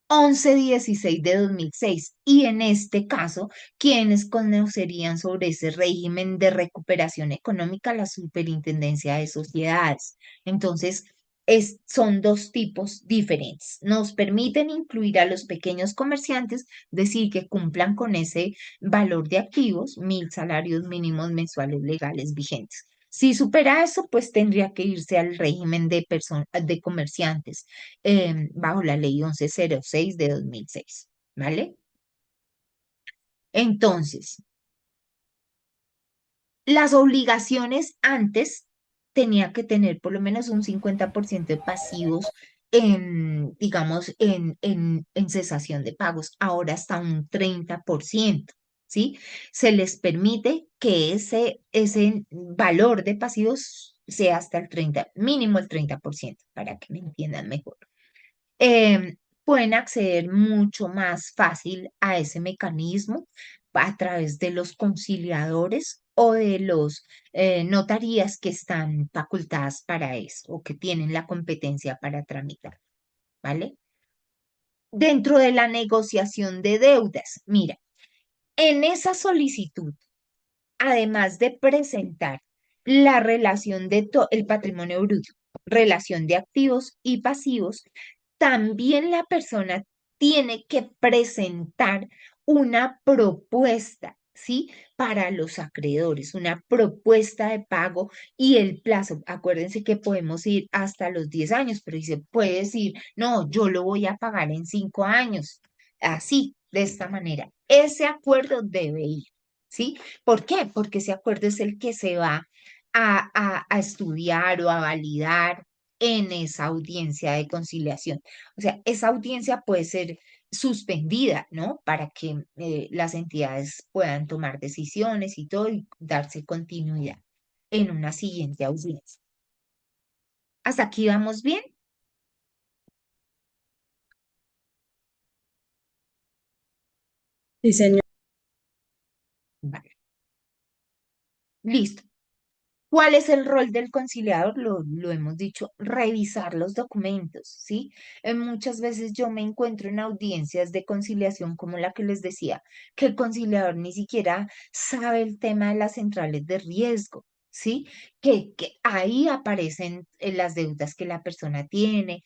1116 de 2006. Y en este caso, ¿quiénes conocerían sobre ese régimen de recuperación económica? La Superintendencia de Sociedades. Entonces, son dos tipos diferentes. Nos permiten incluir a los pequeños comerciantes, decir que cumplan con ese valor de activos, 1.000 salarios mínimos mensuales legales vigentes. Si supera eso, pues tendría que irse al régimen de comerciantes bajo la ley 1106 de 2006, ¿vale? Entonces, las obligaciones antes tenía que tener por lo menos un 50% de pasivos digamos, en cesación de pagos, ahora hasta un 30%, ¿sí? Se les permite que ese valor de pasivos sea hasta el 30, mínimo el 30%, para que me entiendan mejor. Pueden acceder mucho más fácil a ese mecanismo a través de los conciliadores o de los notarías que están facultadas para eso o que tienen la competencia para tramitar, ¿vale? Dentro de la negociación de deudas, mira, en esa solicitud, además de presentar la relación de el patrimonio bruto, relación de activos y pasivos, también la persona tiene que presentar una propuesta, ¿sí? Para los acreedores, una propuesta de pago y el plazo. Acuérdense que podemos ir hasta los 10 años, pero se puede decir, no, yo lo voy a pagar en 5 años. Así, de esta manera. Ese acuerdo debe ir, ¿sí? ¿Por qué? Porque ese acuerdo es el que se va a estudiar o a validar en esa audiencia de conciliación. O sea, esa audiencia puede ser suspendida, ¿no? Para que las entidades puedan tomar decisiones y todo y darse continuidad en una siguiente audiencia. ¿Hasta aquí vamos bien? Sí, señor. Vale. Listo. ¿Cuál es el rol del conciliador? Lo hemos dicho, revisar los documentos, ¿sí? Muchas veces yo me encuentro en audiencias de conciliación como la que les decía, que el conciliador ni siquiera sabe el tema de las centrales de riesgo, ¿sí? Que ahí aparecen las deudas que la persona tiene.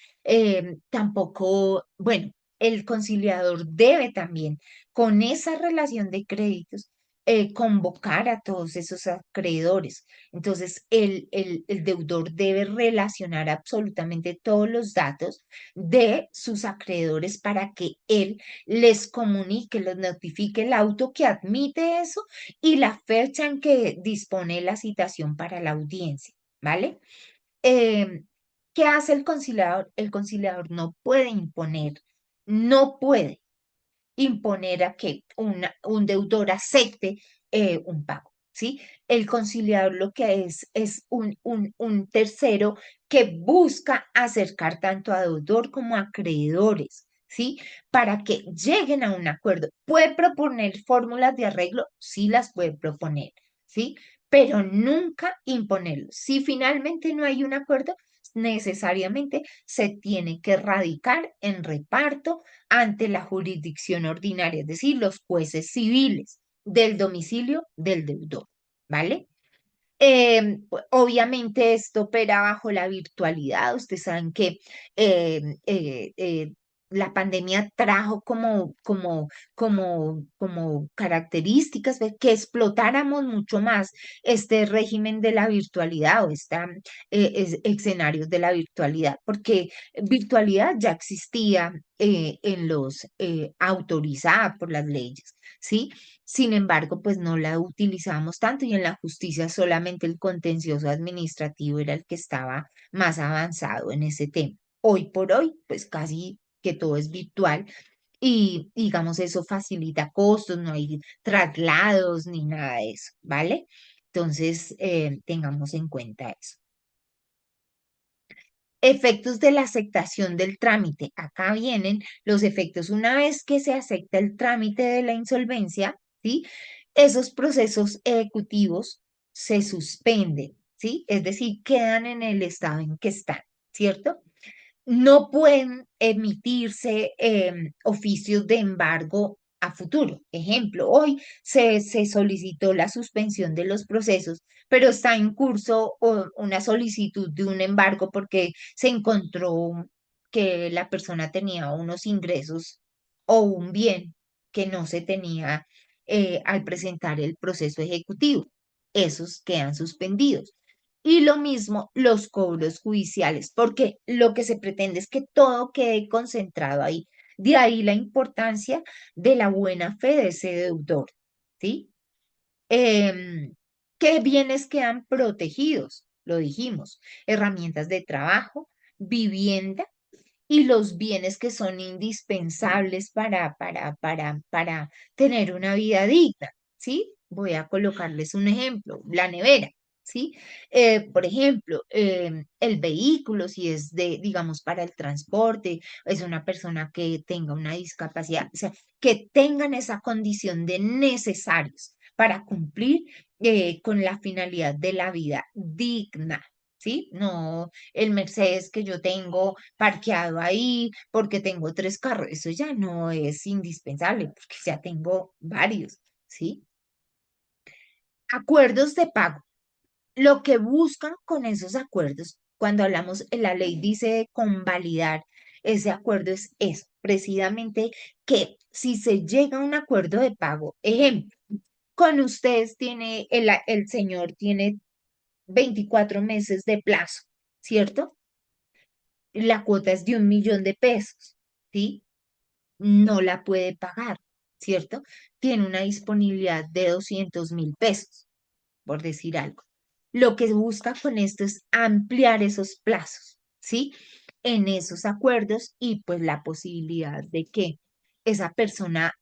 Tampoco, bueno, el conciliador debe también, con esa relación de créditos, convocar a todos esos acreedores. Entonces, el deudor debe relacionar absolutamente todos los datos de sus acreedores para que él les comunique, les notifique el auto que admite eso y la fecha en que dispone la citación para la audiencia, ¿vale? Eh, ¿Qué hace el conciliador? El conciliador no puede imponer, no puede imponer a que un deudor acepte un pago. ¿sí? El conciliador lo que es un tercero que busca acercar tanto a deudor como a acreedores, ¿sí? Para que lleguen a un acuerdo. ¿Puede proponer fórmulas de arreglo? Sí las puede proponer, ¿sí? Pero nunca imponerlo. Si finalmente no hay un acuerdo, necesariamente se tiene que radicar en reparto ante la jurisdicción ordinaria, es decir, los jueces civiles del domicilio del deudor, ¿vale? Obviamente esto opera bajo la virtualidad. Ustedes saben que eh, eh, eh, la pandemia trajo como características de que explotáramos mucho más este régimen de la virtualidad o escenarios de la virtualidad, porque virtualidad ya existía en los autorizada por las leyes, ¿sí? Sin embargo, pues no la utilizamos tanto y en la justicia solamente el contencioso administrativo era el que estaba más avanzado en ese tema. Hoy por hoy, pues casi que todo es virtual y digamos eso facilita costos, no hay traslados ni nada de eso, ¿vale? Entonces, tengamos en cuenta eso. Efectos de la aceptación del trámite. Acá vienen los efectos. Una vez que se acepta el trámite de la insolvencia, ¿sí? Esos procesos ejecutivos se suspenden, ¿sí? Es decir, quedan en el estado en que están, ¿cierto? No pueden emitirse oficios de embargo a futuro. Ejemplo, hoy se solicitó la suspensión de los procesos, pero está en curso una solicitud de un embargo porque se encontró que la persona tenía unos ingresos o un bien que no se tenía al presentar el proceso ejecutivo. Esos quedan suspendidos. Y lo mismo los cobros judiciales, porque lo que se pretende es que todo quede concentrado ahí. De ahí la importancia de la buena fe de ese deudor, ¿sí? Em, ¿Qué bienes quedan protegidos? Lo dijimos, herramientas de trabajo, vivienda y los bienes que son indispensables para tener una vida digna, ¿sí? Voy a colocarles un ejemplo, la nevera, ¿sí? Por ejemplo, el vehículo, si es digamos, para el transporte, es una persona que tenga una discapacidad, o sea, que tengan esa condición de necesarios para cumplir con la finalidad de la vida digna, ¿sí? No el Mercedes que yo tengo parqueado ahí porque tengo 3 carros. Eso ya no es indispensable porque ya tengo varios, ¿sí? Acuerdos de pago. Lo que buscan con esos acuerdos, cuando hablamos, la ley dice convalidar ese acuerdo es eso, precisamente que si se llega a un acuerdo de pago, ejemplo, con ustedes el señor tiene 24 meses de plazo, ¿cierto? La cuota es de 1 millón de pesos, ¿sí? No la puede pagar, ¿cierto? Tiene una disponibilidad de 200.000 pesos, por decir algo. Lo que busca con esto es ampliar esos plazos, ¿sí? En esos acuerdos y pues la posibilidad de que esa persona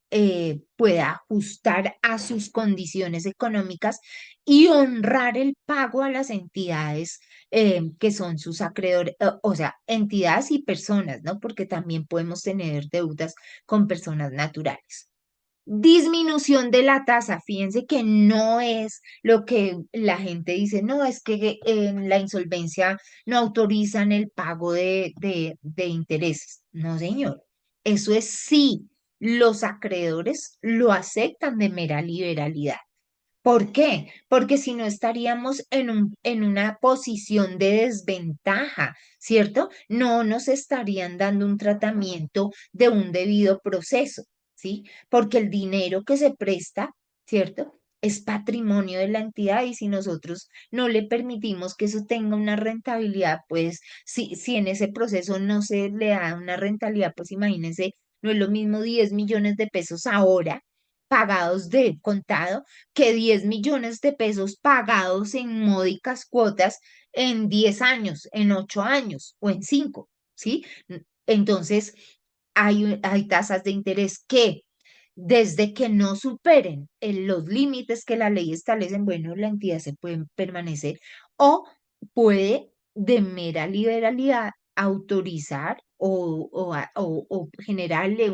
pueda ajustar a sus condiciones económicas y honrar el pago a las entidades que son sus acreedores, o sea, entidades y personas, ¿no? Porque también podemos tener deudas con personas naturales. Disminución de la tasa, fíjense que no es lo que la gente dice, no, es que en la insolvencia no autorizan el pago de intereses. No, señor, eso es sí, los acreedores lo aceptan de mera liberalidad. ¿Por qué? Porque si no estaríamos en una posición de desventaja, ¿cierto? No nos estarían dando un tratamiento de un debido proceso, ¿sí? Porque el dinero que se presta, ¿cierto? Es patrimonio de la entidad y si nosotros no le permitimos que eso tenga una rentabilidad, pues si en ese proceso no se le da una rentabilidad, pues imagínense, no es lo mismo 10 millones de pesos ahora pagados de contado que 10 millones de pesos pagados en módicas cuotas en 10 años, en 8 años o en 5, ¿sí? Entonces, hay tasas de interés que desde que no superen los límites que la ley establecen, bueno, la entidad se puede permanecer o puede de mera liberalidad autorizar o generarle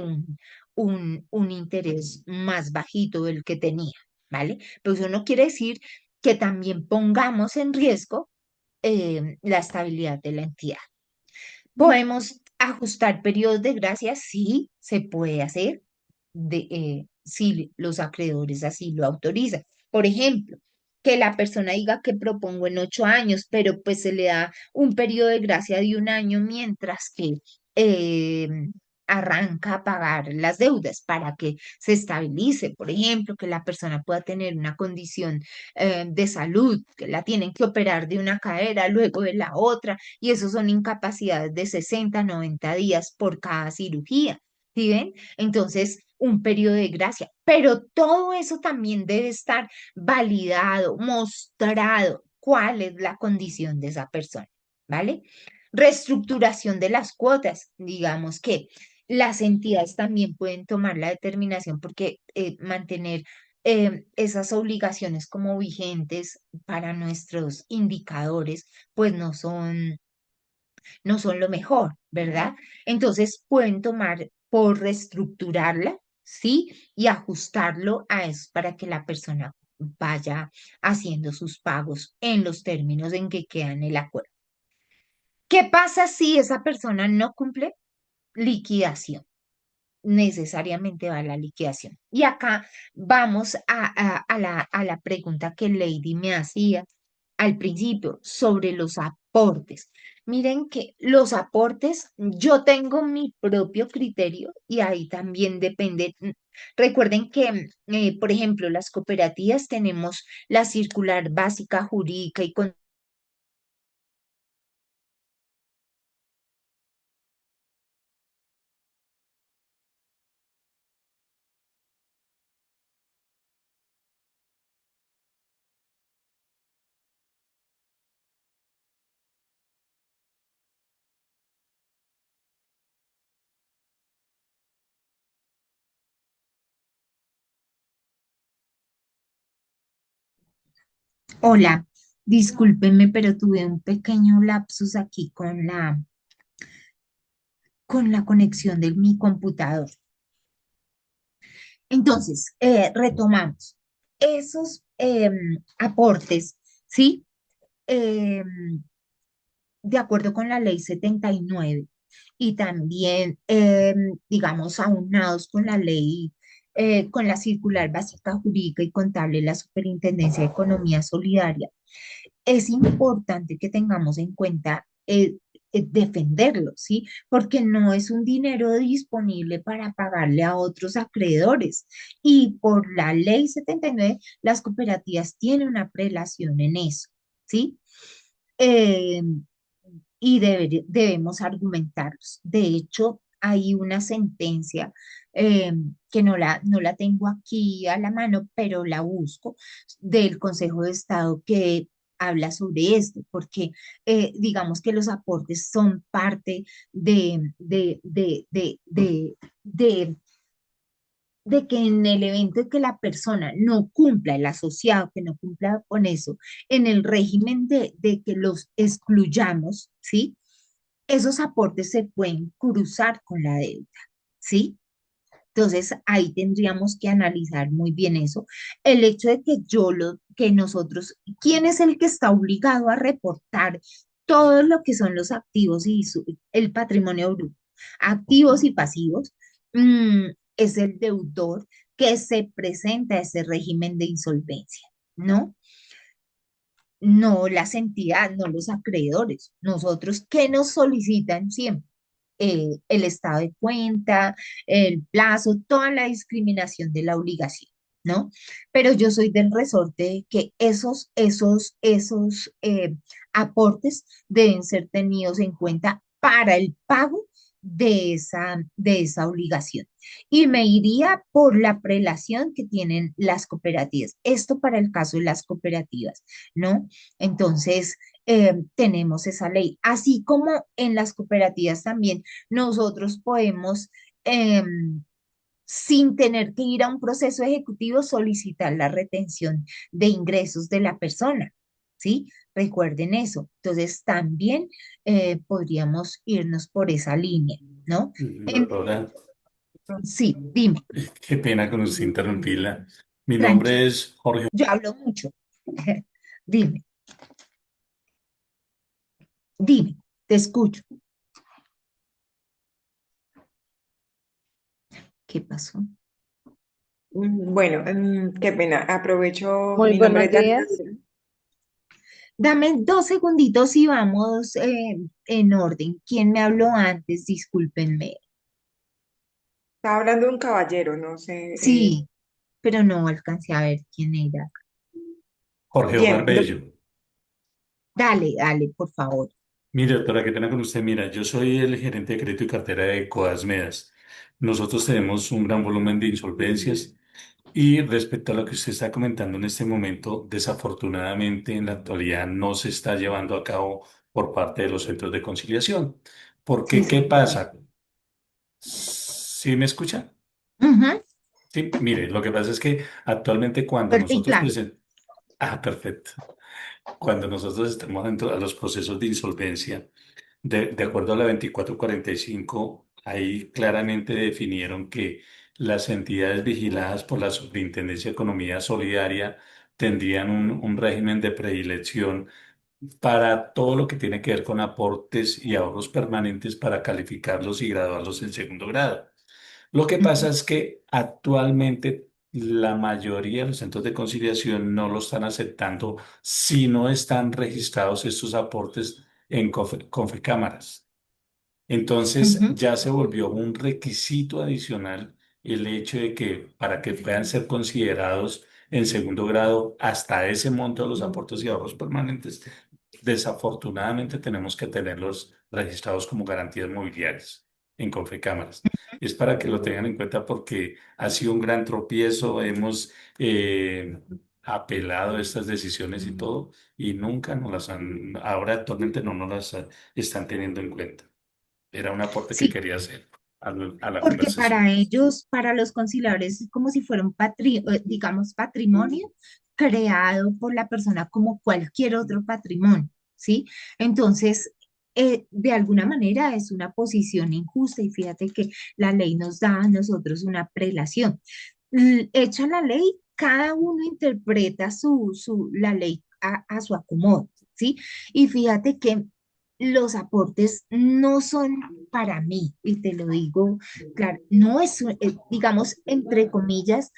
un interés más bajito del que tenía, ¿vale? Pero eso no quiere decir que también pongamos en riesgo la estabilidad de la entidad. ¿Podemos ajustar periodos de gracia? Sí, se puede hacer si los acreedores así lo autorizan. Por ejemplo, que la persona diga que propongo en 8 años, pero pues se le da un periodo de gracia de 1 año mientras que eh, arranca a pagar las deudas para que se estabilice. Por ejemplo, que la persona pueda tener una condición de salud, que la tienen que operar de una cadera, luego de la otra, y eso son incapacidades de 60, 90 días por cada cirugía. ¿Sí ven? Entonces, un periodo de gracia. Pero todo eso también debe estar validado, mostrado cuál es la condición de esa persona, ¿vale? Reestructuración de las cuotas. Digamos que las entidades también pueden tomar la determinación porque mantener esas obligaciones como vigentes para nuestros indicadores, pues no son lo mejor, ¿verdad? Entonces pueden tomar por reestructurarla, ¿sí? Y ajustarlo a eso para que la persona vaya haciendo sus pagos en los términos en que queda en el acuerdo. ¿Qué pasa si esa persona no cumple? Liquidación. Necesariamente va a la liquidación. Y acá vamos a la pregunta que Lady me hacía al principio sobre los aportes. Miren que los aportes, yo tengo mi propio criterio y ahí también depende. Recuerden que, por ejemplo, las cooperativas tenemos la circular básica jurídica y con Hola, discúlpenme, pero tuve un pequeño lapsus aquí con la conexión de mi computador. Entonces, retomamos. Esos aportes, ¿sí? Em, de acuerdo con la ley 79 y también, digamos, aunados con la ley, con la circular básica jurídica y contable, la Superintendencia de Economía Solidaria, es importante que tengamos en cuenta defenderlo, ¿sí? Porque no es un dinero disponible para pagarle a otros acreedores. Y por la ley 79 las cooperativas tienen una prelación en eso, ¿sí? Eh, y debemos argumentarlos. De hecho, hay una sentencia que no la tengo aquí a la mano, pero la busco, del Consejo de Estado que habla sobre esto, porque digamos que los aportes son parte de que en el evento que la persona no cumpla, el asociado que no cumpla con eso, en el régimen de que los excluyamos, ¿sí? Esos aportes se pueden cruzar con la deuda, ¿sí? Entonces ahí tendríamos que analizar muy bien eso. El hecho de que nosotros, ¿quién es el que está obligado a reportar todo lo que son los activos y el patrimonio bruto? Activos y pasivos, mm, es el deudor que se presenta a ese régimen de insolvencia, ¿no? No las entidades, no los acreedores. Nosotros, ¿qué nos solicitan siempre? El estado de cuenta, el plazo, toda la discriminación de la obligación, ¿no? Pero yo soy del resorte de que esos aportes deben ser tenidos en cuenta para el pago de esa obligación. Y me iría por la prelación que tienen las cooperativas. Esto para el caso de las cooperativas, ¿no? Entonces, tenemos esa ley. Así como en las cooperativas también nosotros podemos sin tener que ir a un proceso ejecutivo, solicitar la retención de ingresos de la persona, ¿sí? Recuerden eso. Entonces, también podríamos irnos por esa línea, ¿no? Doctora, Sí, dime, qué pena con usted interrumpirla. Mi nombre tranquilo, es Jorge. yo hablo mucho. Dime, dime, te escucho. ¿Qué pasó? Bueno, qué pena. Aprovecho, Muy mi nombre buenos es Daniela. días. Dame 2 segunditos y vamos en orden. ¿Quién me habló antes? Discúlpenme. Estaba hablando de un caballero, no sé. Sí, pero no alcancé a ver quién era. Jorge Omar Bien, Bello. Dale, dale, por favor. Mire, doctora, qué pena con usted. Mira, yo soy el gerente de crédito y cartera de Coasmedas. Nosotros tenemos un gran volumen de insolvencias y respecto a lo que usted está comentando en este momento, desafortunadamente en la actualidad no se está llevando a cabo por parte de los centros de conciliación. Sí, Porque, ¿qué sí. pasa? ¿Sí me escucha? Ujú, Sí, mire, lo que pasa es que actualmente cuando fuerte y nosotros claro. presentamos... Ah, perfecto. Cuando nosotros estamos dentro de los procesos de insolvencia, de acuerdo a la 2445, ahí claramente definieron que las entidades vigiladas por la Superintendencia de Economía Solidaria tendrían un régimen de predilección para todo lo que tiene que ver con aportes y ahorros permanentes para calificarlos y graduarlos en segundo grado. Lo que pasa Ujú, es que actualmente la mayoría de los centros de conciliación no lo están aceptando si no están registrados estos aportes en Confecámaras. Entonces ujú, ya se volvió un requisito adicional el hecho de que para que puedan ser considerados en segundo grado hasta ese monto de los aportes y ahorros permanentes, desafortunadamente tenemos que tenerlos registrados como garantías mobiliarias en Confecámaras. Es para que lo tengan en cuenta porque ha sido un gran tropiezo, hemos apelado a estas decisiones y todo, y nunca nos las han, ahora actualmente no nos las están teniendo en cuenta. Era un aporte que sí, quería hacer a la porque conversación. para ellos, para los conciliadores, es como si fuera un digamos, patrimonio creado por la persona como cualquier otro patrimonio, ¿sí? Entonces, de alguna manera es una posición injusta y fíjate que la ley nos da a nosotros una prelación. Hecha la ley, cada uno interpreta la ley a su acomodo, ¿sí? Y fíjate que los aportes no son para mí, y te lo digo, claro, no es, digamos, entre comillas,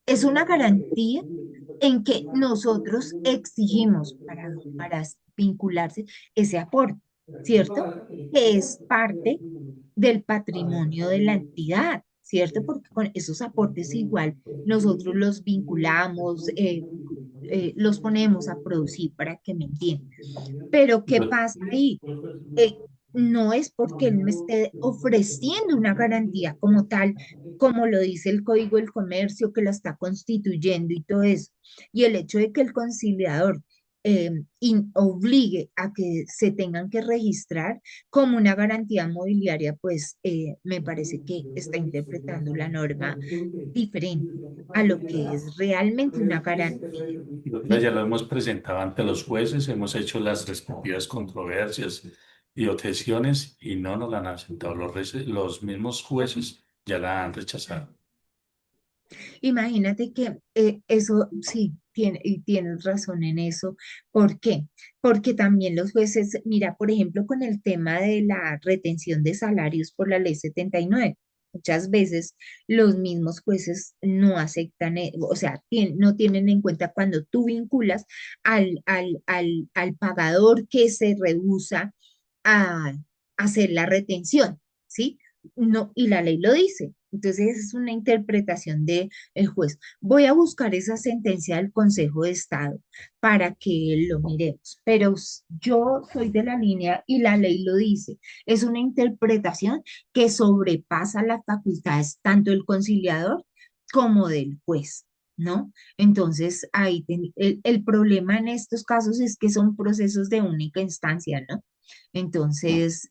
es una garantía en que nosotros exigimos para vincularse ese aporte, ¿cierto? Que es parte del patrimonio de la entidad, ¿cierto? Porque con esos aportes igual nosotros los vinculamos, los ponemos a producir para que me entiendan. Pero ¿qué Yo- pasa ahí? eh, no es porque él me esté ofreciendo una garantía como tal, como lo dice el Código del Comercio, que la está constituyendo y todo eso. Y el hecho de que el conciliador obligue a que se tengan que registrar como una garantía mobiliaria, pues me parece que está interpretando la norma diferente a lo que es realmente una garantía. Doctora, ¿Sí? ya lo hemos presentado ante los jueces, hemos hecho las respectivas controversias y objeciones y no nos la han aceptado. Los mismos jueces ya la han rechazado. Imagínate que eso sí, y tienes razón en eso. ¿Por qué? Porque también los jueces, mira, por ejemplo, con el tema de la retención de salarios por la ley 79, muchas veces los mismos jueces no aceptan, o sea, no tienen en cuenta cuando tú vinculas al pagador que se rehúsa a hacer la retención, ¿sí? No, y la ley lo dice. Entonces, es una interpretación de el juez. Voy a buscar esa sentencia del Consejo de Estado para que lo miremos, pero yo soy de la línea y la ley lo dice. Es una interpretación que sobrepasa las facultades tanto del conciliador como del juez, ¿no? Entonces, ahí el problema en estos casos es que son procesos de única instancia, ¿no? Entonces,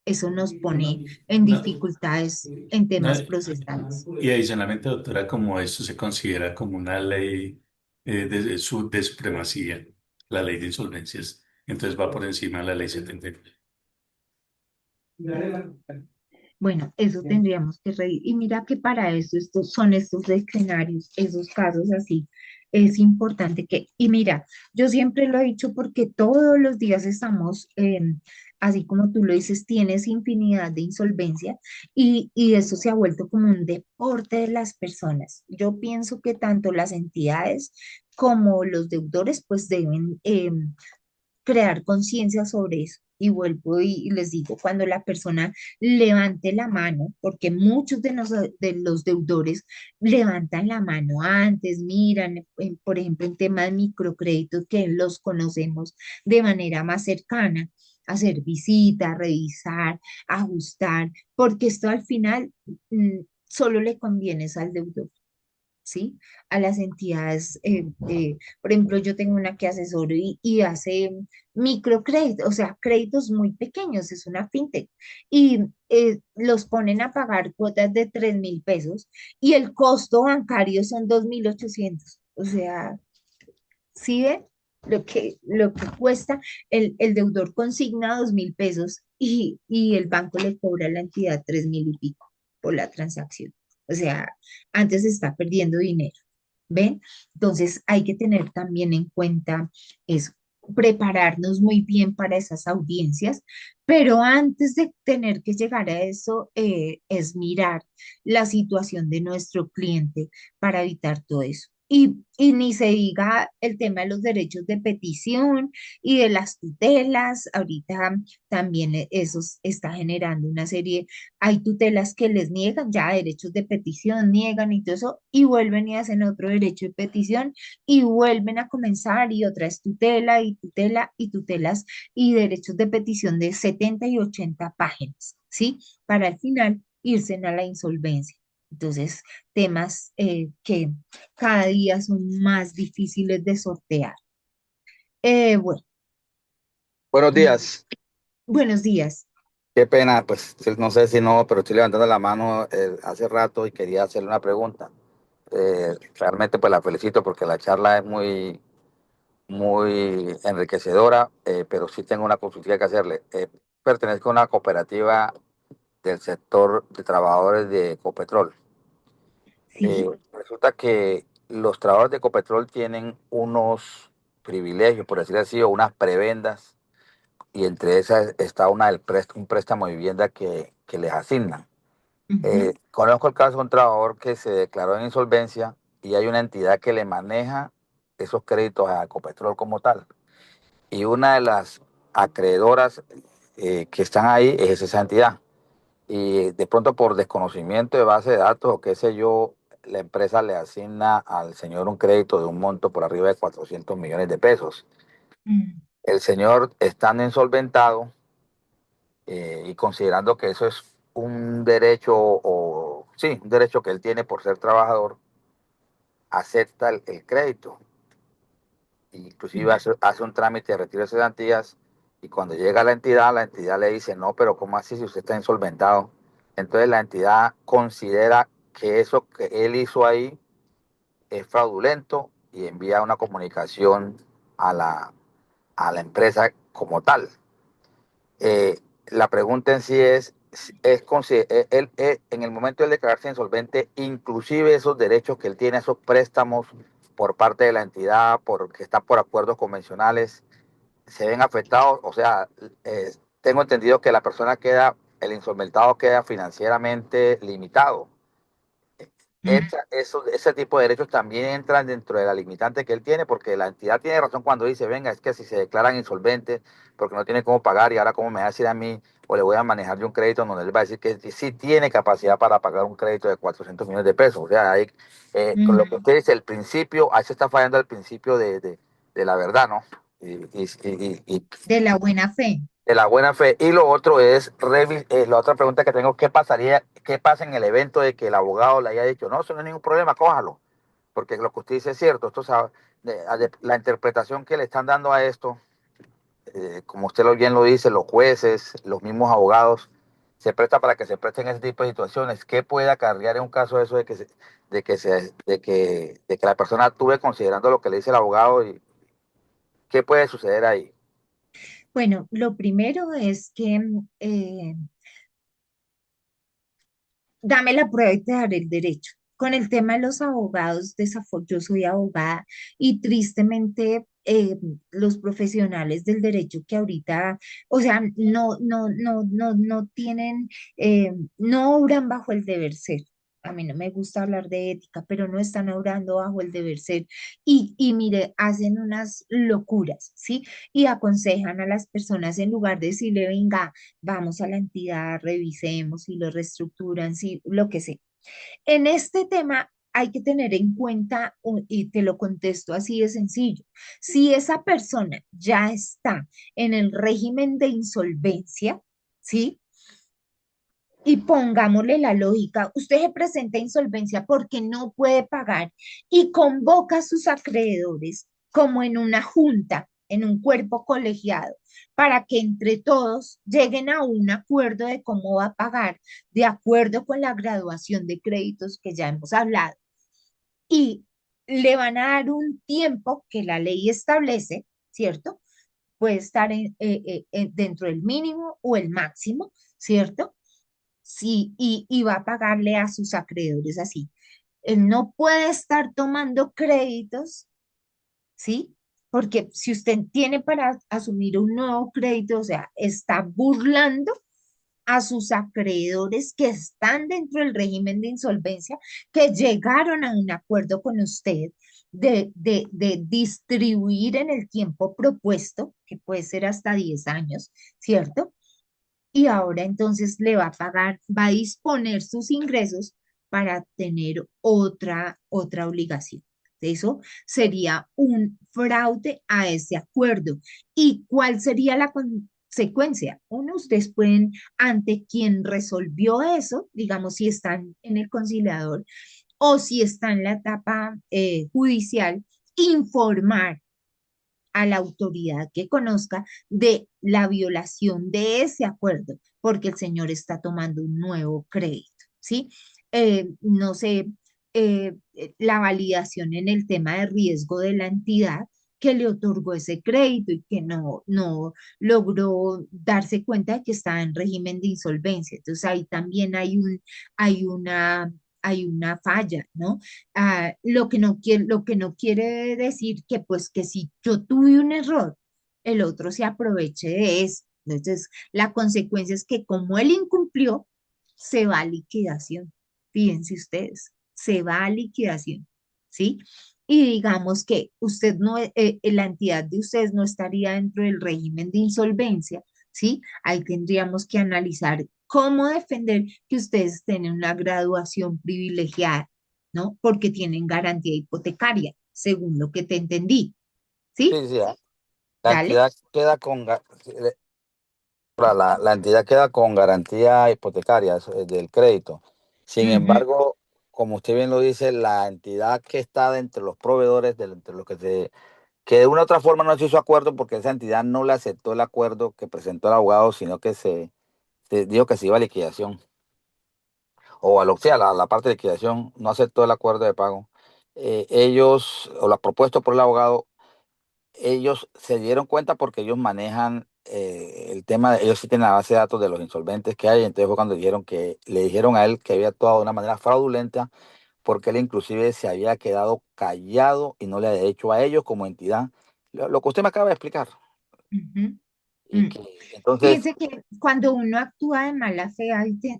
eso nos pone en No, dificultades en no, temas procesales. y adicionalmente, doctora, como esto se considera como una ley de supremacía, la ley de insolvencias, entonces va por encima de la ley 79. Bueno, eso tendríamos que reír. Y mira que para eso estos son estos escenarios, esos casos así. Es importante que, y mira, yo siempre lo he dicho porque todos los días estamos, así como tú lo dices, tienes infinidad de insolvencia y eso se ha vuelto como un deporte de las personas. Yo pienso que tanto las entidades como los deudores pues deben crear conciencia sobre eso. Y vuelvo y les digo, cuando la persona levante la mano, porque muchos de los deudores levantan la mano antes, miran, por ejemplo, en temas de microcréditos que los conocemos de manera más cercana, hacer visitas, revisar, ajustar, porque esto al final solo le conviene es al deudor. ¿Sí? A las entidades, por ejemplo, yo tengo una que asesoro y hace microcréditos, o sea, créditos muy pequeños, es una fintech, y los ponen a pagar cuotas de 3.000 pesos y el costo bancario son 2.800. O sea, ¿sí ven? Lo que cuesta, el deudor consigna 2.000 pesos y el banco le cobra a la entidad 3.000 y pico por la transacción. O sea, antes está perdiendo dinero. ¿Ven? Entonces hay que tener también en cuenta eso, prepararnos muy bien para esas audiencias, pero antes de tener que llegar a eso, es mirar la situación de nuestro cliente para evitar todo eso. Y ni se diga el tema de los derechos de petición y de las tutelas. Ahorita también eso está generando una serie, hay tutelas que les niegan ya derechos de petición, niegan y todo eso, y vuelven y hacen otro derecho de petición y vuelven a comenzar y otra es tutela y tutela y tutelas y derechos de petición de 70 y 80 páginas, ¿sí? Para al final irse a la insolvencia. Entonces, temas que cada día son más difíciles de sortear. Bueno, Buenos días. buenos días. Qué pena, pues no sé si no, pero estoy levantando la mano hace rato y quería hacerle una pregunta. Realmente pues la felicito porque la charla es muy enriquecedora, pero sí tengo una consulta que hacerle. Pertenezco a una cooperativa del sector de trabajadores de Ecopetrol. Sí. Resulta que los trabajadores de Ecopetrol tienen unos privilegios, por decir así, o unas prebendas y entre esas está un préstamo de vivienda que les asignan. Ujú, Conozco el caso de un trabajador que se declaró en insolvencia y hay una entidad que le maneja esos créditos a Ecopetrol como tal. Y una de las acreedoras que están ahí es esa entidad. Y de pronto por desconocimiento de base de datos o qué sé yo, la empresa le asigna al señor un crédito de un monto por arriba de 400 millones de pesos. mm, El señor estando insolventado, y considerando que eso es un derecho, o sí, un derecho que él tiene por ser trabajador, acepta el crédito. Inclusive mm, hace un trámite de retiro de cesantías y cuando llega a la entidad le dice, no, pero ¿cómo así si usted está insolventado? Entonces la entidad considera que eso que él hizo ahí es fraudulento y envía una comunicación a la empresa como tal. Eh, la pregunta en sí él, en el momento de declararse insolvente, inclusive esos derechos que él tiene, esos préstamos por parte de la entidad, porque está por acuerdos convencionales, se ven afectados. O sea, tengo entendido que la persona el insolventado queda financieramente limitado. mm, Ese tipo de derechos también entran dentro de la limitante que él tiene, porque la entidad tiene razón cuando dice, venga, es que si se declaran insolventes porque no tiene cómo pagar y ahora cómo me va a decir a mí o le voy a manejar yo un crédito donde él va a decir que sí tiene capacidad para pagar un crédito de 400 millones de pesos. O sea, ahí, con lo que mm. usted dice, el principio, ahí se está fallando el principio de la verdad, ¿no? Y De la buena fe. de la buena fe. Y lo otro es, la otra pregunta que tengo, qué pasa en el evento de que el abogado le haya dicho, no, eso no es ningún problema, cójalo? Porque lo que usted dice es cierto, la interpretación que le están dando a esto, como usted bien lo dice, los jueces, los mismos abogados, se presta para que se presten ese tipo de situaciones. ¿Qué puede acarrear en un caso de eso de que la persona actúe considerando lo que le dice el abogado y qué puede suceder ahí? Bueno, lo primero es que dame la prueba y te daré el derecho. Con el tema de los abogados, yo soy abogada y tristemente los profesionales del derecho que ahorita, o sea, no tienen, no obran bajo el deber ser. A mí no me gusta hablar de ética, pero no están obrando bajo el deber ser. Y mire, hacen unas locuras, ¿sí? Y aconsejan a las personas en lugar de decirle, venga, vamos a la entidad, revisemos si lo reestructuran, si lo que sea. En este tema hay que tener en cuenta, y te lo contesto así de sencillo, si esa persona ya está en el régimen de insolvencia, ¿sí? Y pongámosle la lógica, usted se presenta a insolvencia porque no puede pagar y convoca a sus acreedores como en una junta, en un cuerpo colegiado, para que entre todos lleguen a un acuerdo de cómo va a pagar, de acuerdo con la graduación de créditos que ya hemos hablado. Y le van a dar un tiempo que la ley establece, ¿cierto? Puede estar dentro del mínimo o el máximo, ¿cierto? Sí, y va a pagarle a sus acreedores así. Él no puede estar tomando créditos, ¿sí? Porque si usted tiene para asumir un nuevo crédito, o sea, está burlando a sus acreedores que están dentro del régimen de insolvencia, que llegaron a un acuerdo con usted de distribuir en el tiempo propuesto, que puede ser hasta 10 años, ¿cierto? Y ahora entonces le va a pagar, va a disponer sus ingresos para tener otra obligación. Eso sería un fraude a ese acuerdo. ¿Y cuál sería la consecuencia? Uno, ustedes pueden, ante quien resolvió eso, digamos, si están en el conciliador o si está en la etapa judicial, informar a la autoridad que conozca de la violación de ese acuerdo, porque el señor está tomando un nuevo crédito, ¿sí? No sé, la validación en el tema de riesgo de la entidad que le otorgó ese crédito y que no logró darse cuenta de que estaba en régimen de insolvencia. Entonces ahí también hay una, hay una falla, ¿no? Lo que no quiere decir que pues que si yo tuve un error, el otro se aproveche de eso. Entonces, la consecuencia es que como él incumplió, se va a liquidación. Fíjense ustedes, se va a liquidación, ¿sí? Y digamos que usted no, la entidad de ustedes no estaría dentro del régimen de insolvencia, ¿sí? Ahí tendríamos que analizar cómo defender que ustedes tengan una graduación privilegiada, ¿no? Porque tienen garantía hipotecaria, según lo que te entendí, ¿sí? Sí, sí, la Dale. entidad queda la entidad queda con garantía hipotecaria del crédito. Sin Ujú, embargo, como usted bien lo dice, la entidad que está entre los proveedores, entre los que de una u otra forma no se hizo acuerdo porque esa entidad no le aceptó el acuerdo que presentó el abogado, sino que se dijo que se iba a liquidación. O a lo que sea, la parte de liquidación no aceptó el acuerdo de pago. Ellos, o lo propuesto por el abogado, ellos se dieron cuenta porque ellos manejan el tema, ellos sí tienen la base de datos de los insolventes que hay, entonces fue cuando le dijeron a él que había actuado de una manera fraudulenta porque él inclusive se había quedado callado y no le había dicho a ellos como entidad lo que usted me acaba de explicar. ujú, Y mm. que entonces, Fíjense que cuando uno actúa de mala fe,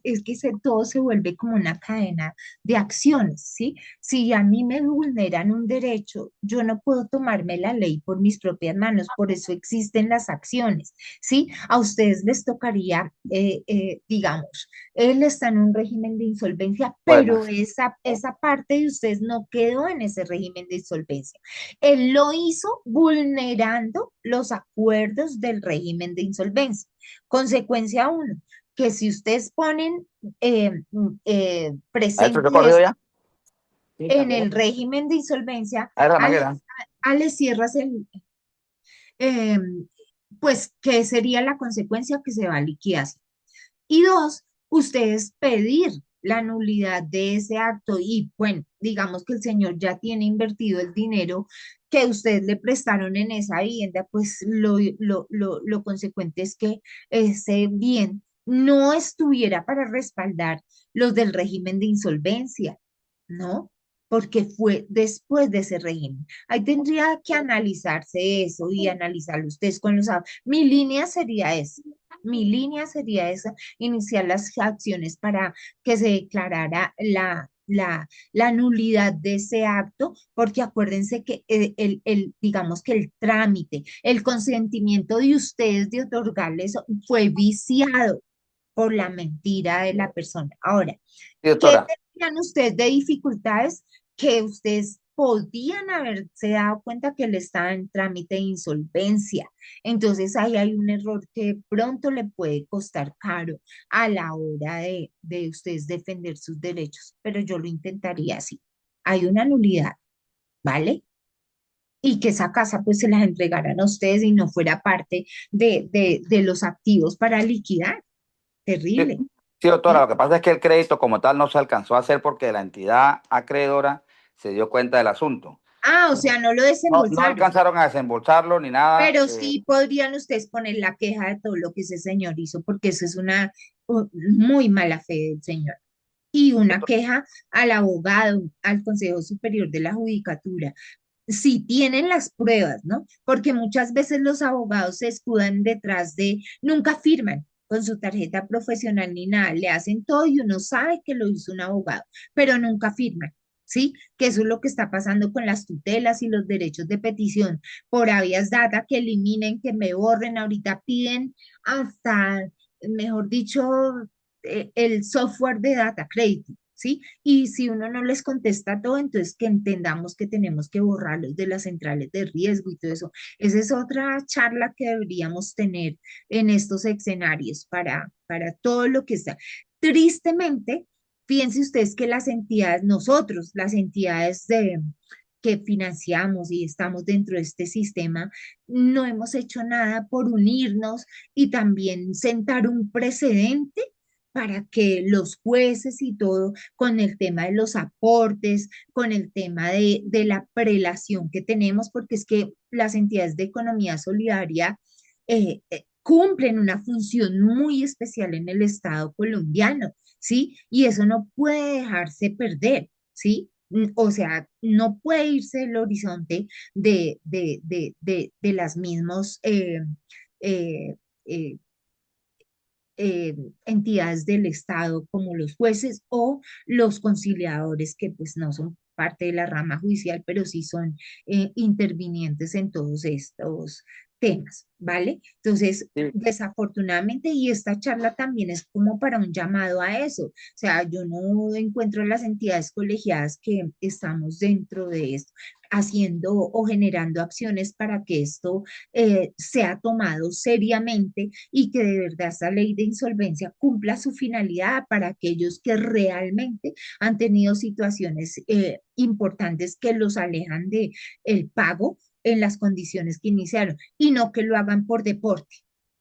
es que todo se vuelve como una cadena de acciones, ¿sí? Si a mí me vulneran un derecho, yo no puedo tomarme la ley por mis propias manos, por eso existen las acciones, ¿sí? A ustedes les tocaría, digamos, él está en un régimen de insolvencia, bueno, pero esa parte de ustedes no quedó en ese régimen de insolvencia. Él lo hizo vulnerando los acuerdos del régimen de insolvencia. Consecuencia uno, que si ustedes ponen ¿a esto qué presente corrido esto ya? en el régimen de insolvencia, A ver, Ale, Maguera. Ale cierras eh, pues, ¿qué sería la consecuencia? Que se va a liquidación. Y dos, ustedes pedir la nulidad de ese acto y bueno, digamos que el señor ya tiene invertido el dinero que ustedes le prestaron en esa vivienda, pues lo consecuente es que ese bien no estuviera para respaldar los del régimen de insolvencia, ¿no? Porque fue después de ese régimen. Ahí tendría que analizarse eso y analizarlo ustedes con los abogados. Mi línea sería esa. Mi línea sería esa, iniciar las acciones para que se declarara la nulidad de ese acto, porque acuérdense que digamos que el trámite, el consentimiento de ustedes de otorgarles fue viciado por la mentira de la persona. Ahora, Sí, ¿qué doctora. tendrían ustedes de dificultades que ustedes podían haberse dado cuenta que él estaba en trámite de insolvencia? Entonces ahí hay un error que pronto le puede costar caro a la hora de ustedes defender sus derechos, pero yo lo intentaría así. Hay una nulidad, ¿vale? Y que esa casa pues se las entregaran a ustedes y no fuera parte de los activos para liquidar. Sí, Terrible. sí, doctora, ¿Sí? lo que pasa es que el crédito como tal no se alcanzó a hacer porque la entidad acreedora se dio cuenta del asunto. Ah, o sea, no lo No desembolsaron, alcanzaron a desembolsarlo ni nada. pero sí podrían ustedes poner la queja de todo lo que ese señor hizo, porque eso es una muy mala fe del señor. Y una queja al abogado, al Consejo Superior de la Judicatura, si tienen las pruebas, ¿no? Porque muchas veces los abogados se escudan detrás de, nunca firman con su tarjeta profesional ni nada, le hacen todo y uno sabe que lo hizo un abogado, pero nunca firman. ¿Sí? Que eso es lo que está pasando con las tutelas y los derechos de petición por habeas data, que eliminen, que me borren, ahorita piden hasta, mejor dicho, el software de data crédito, ¿sí? Y si uno no les contesta todo, entonces que entendamos que tenemos que borrarlos de las centrales de riesgo y todo eso. Esa es otra charla que deberíamos tener en estos escenarios para todo lo que está. Tristemente, fíjense ustedes que las entidades, nosotros, las entidades que financiamos y estamos dentro de este sistema, no hemos hecho nada por unirnos y también sentar un precedente para que los jueces y todo, con el tema de los aportes, con el tema de la prelación que tenemos, porque es que las entidades de economía solidaria cumplen una función muy especial en el Estado colombiano, ¿sí? Y eso no puede dejarse perder, ¿sí? O sea, no puede irse el horizonte de las mismas eh, eh, entidades del Estado como los jueces o los conciliadores que pues no son parte de la rama judicial, pero sí son intervinientes en todos estos temas, ¿vale? Entonces, Sí, desafortunadamente, y esta charla también es como para un llamado a eso, o sea, yo no encuentro las entidades colegiadas que estamos dentro de esto haciendo o generando acciones para que esto sea tomado seriamente y que de verdad esa ley de insolvencia cumpla su finalidad para aquellos que realmente han tenido situaciones importantes que los alejan de el pago en las condiciones que iniciaron y no que lo hagan por deporte,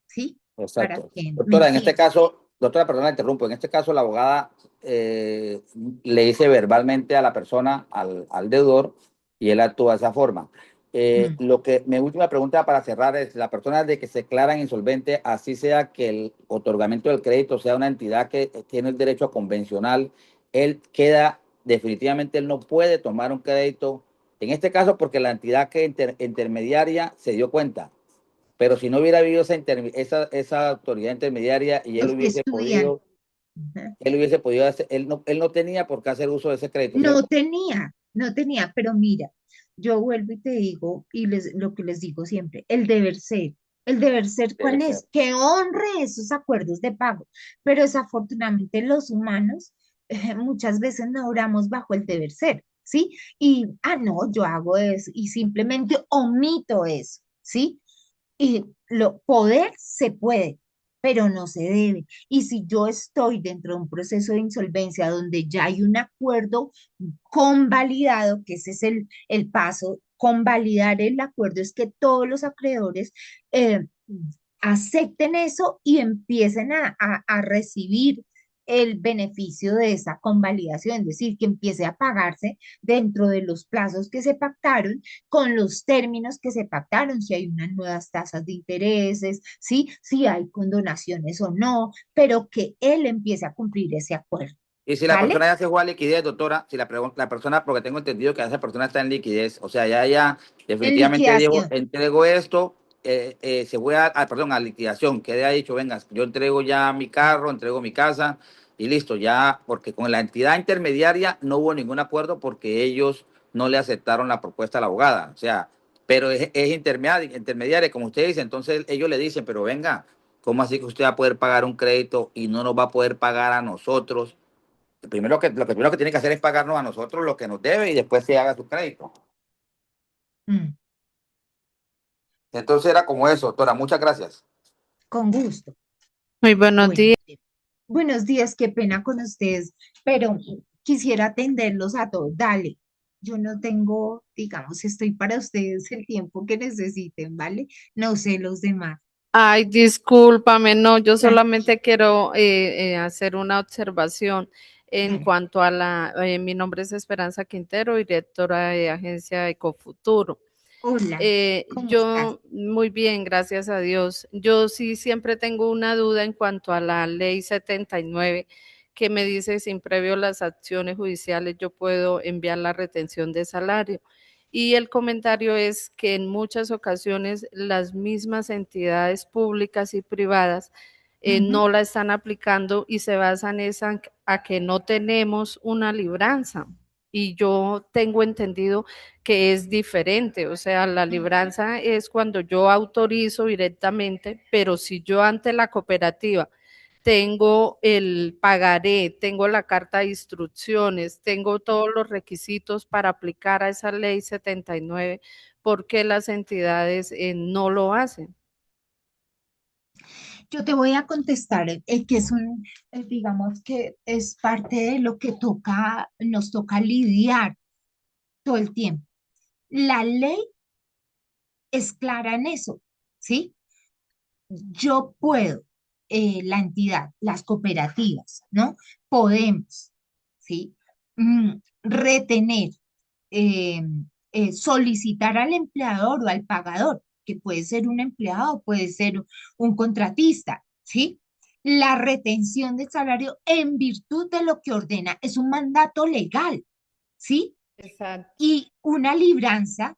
¿sí? Para exacto. que me Doctora, en este entiendan. caso, doctora, perdón, la interrumpo. En este caso, la abogada le dice verbalmente a la persona, al deudor, y él actúa de esa forma. Mm. Mi última pregunta para cerrar es, la persona de que se declaran insolvente, así sea que el otorgamiento del crédito sea una entidad que tiene el derecho a convencional, él queda, definitivamente, él no puede tomar un crédito, en este caso porque la entidad que intermediaria se dio cuenta. Pero si no hubiera habido esa autoridad intermediaria y Los estudiantes. él hubiese podido hacer, él no tenía por qué hacer uso de ese crédito, No ¿cierto? tenía, no tenía, pero mira, yo vuelvo y te digo, y lo que les digo siempre, el deber ser, Debe ¿cuál ser. es? Que honre esos acuerdos de pago, pero desafortunadamente los humanos muchas veces no oramos bajo el deber ser, ¿sí? Y, no, yo hago eso y simplemente omito eso, ¿sí? Y poder se puede, pero no se debe. Y si yo estoy dentro de un proceso de insolvencia donde ya hay un acuerdo convalidado, que ese es el paso, convalidar el acuerdo es que todos los acreedores acepten eso y empiecen a recibir el beneficio de esa convalidación, es decir, que empiece a pagarse dentro de los plazos que se pactaron, con los términos que se pactaron, si hay unas nuevas tasas de intereses, ¿sí? Si hay condonaciones o no, pero que él empiece a cumplir ese acuerdo. Y si la ¿Vale? persona ya se juega a liquidez, doctora, si la persona, porque tengo entendido que esa persona está en liquidez, o sea, ya En definitivamente dijo, liquidación. entrego esto, se fue a liquidación, que ha dicho, venga, yo entrego ya mi carro, entrego mi casa y listo, ya, porque con la entidad intermediaria no hubo ningún acuerdo porque ellos no le aceptaron la propuesta a la abogada, o sea, pero es intermediaria, como usted dice, entonces ellos le dicen, pero venga, ¿cómo así que usted va a poder pagar un crédito y no nos va a poder pagar a nosotros? Lo primero que tiene que hacer es pagarnos a nosotros lo que nos debe y después se haga su crédito. Mm, Entonces era como eso, doctora. Muchas gracias. con gusto. Muy buenos Bueno, días. buenos días, qué pena con ustedes, pero quisiera atenderlos a todos. Dale, yo no tengo, digamos, estoy para ustedes el tiempo que necesiten, ¿vale? No sé los demás. Ay, discúlpame, no, yo Tranquilo, solamente quiero hacer una observación en dale. cuanto a mi nombre es Esperanza Quintero, directora de Agencia Ecofuturo. Hola, ¿cómo estás? Yo, muy bien, gracias a Dios. Yo sí siempre tengo una duda en cuanto a la ley 79 que me dice sin previo las acciones judiciales yo puedo enviar la retención de salario. Y el comentario es que en muchas ocasiones las mismas entidades públicas y privadas Ujú. no la están aplicando y se basan a que no tenemos una libranza. Y yo tengo entendido que es diferente, o sea, la libranza es cuando yo autorizo directamente, pero si yo ante la cooperativa tengo el pagaré, tengo la carta de instrucciones, tengo todos los requisitos para aplicar a esa ley 79, ¿por qué las entidades no lo hacen? Yo te voy a contestar, que es digamos que es parte de lo que nos toca lidiar todo el tiempo. La ley es clara en eso, ¿sí? Yo puedo, la entidad, las cooperativas, ¿no? Podemos, ¿sí? Retener, eh, solicitar al empleador o al pagador, que puede ser un empleado, puede ser un contratista, ¿sí? La retención del salario en virtud de lo que ordena es un mandato legal, ¿sí? Exacto. Y una libranza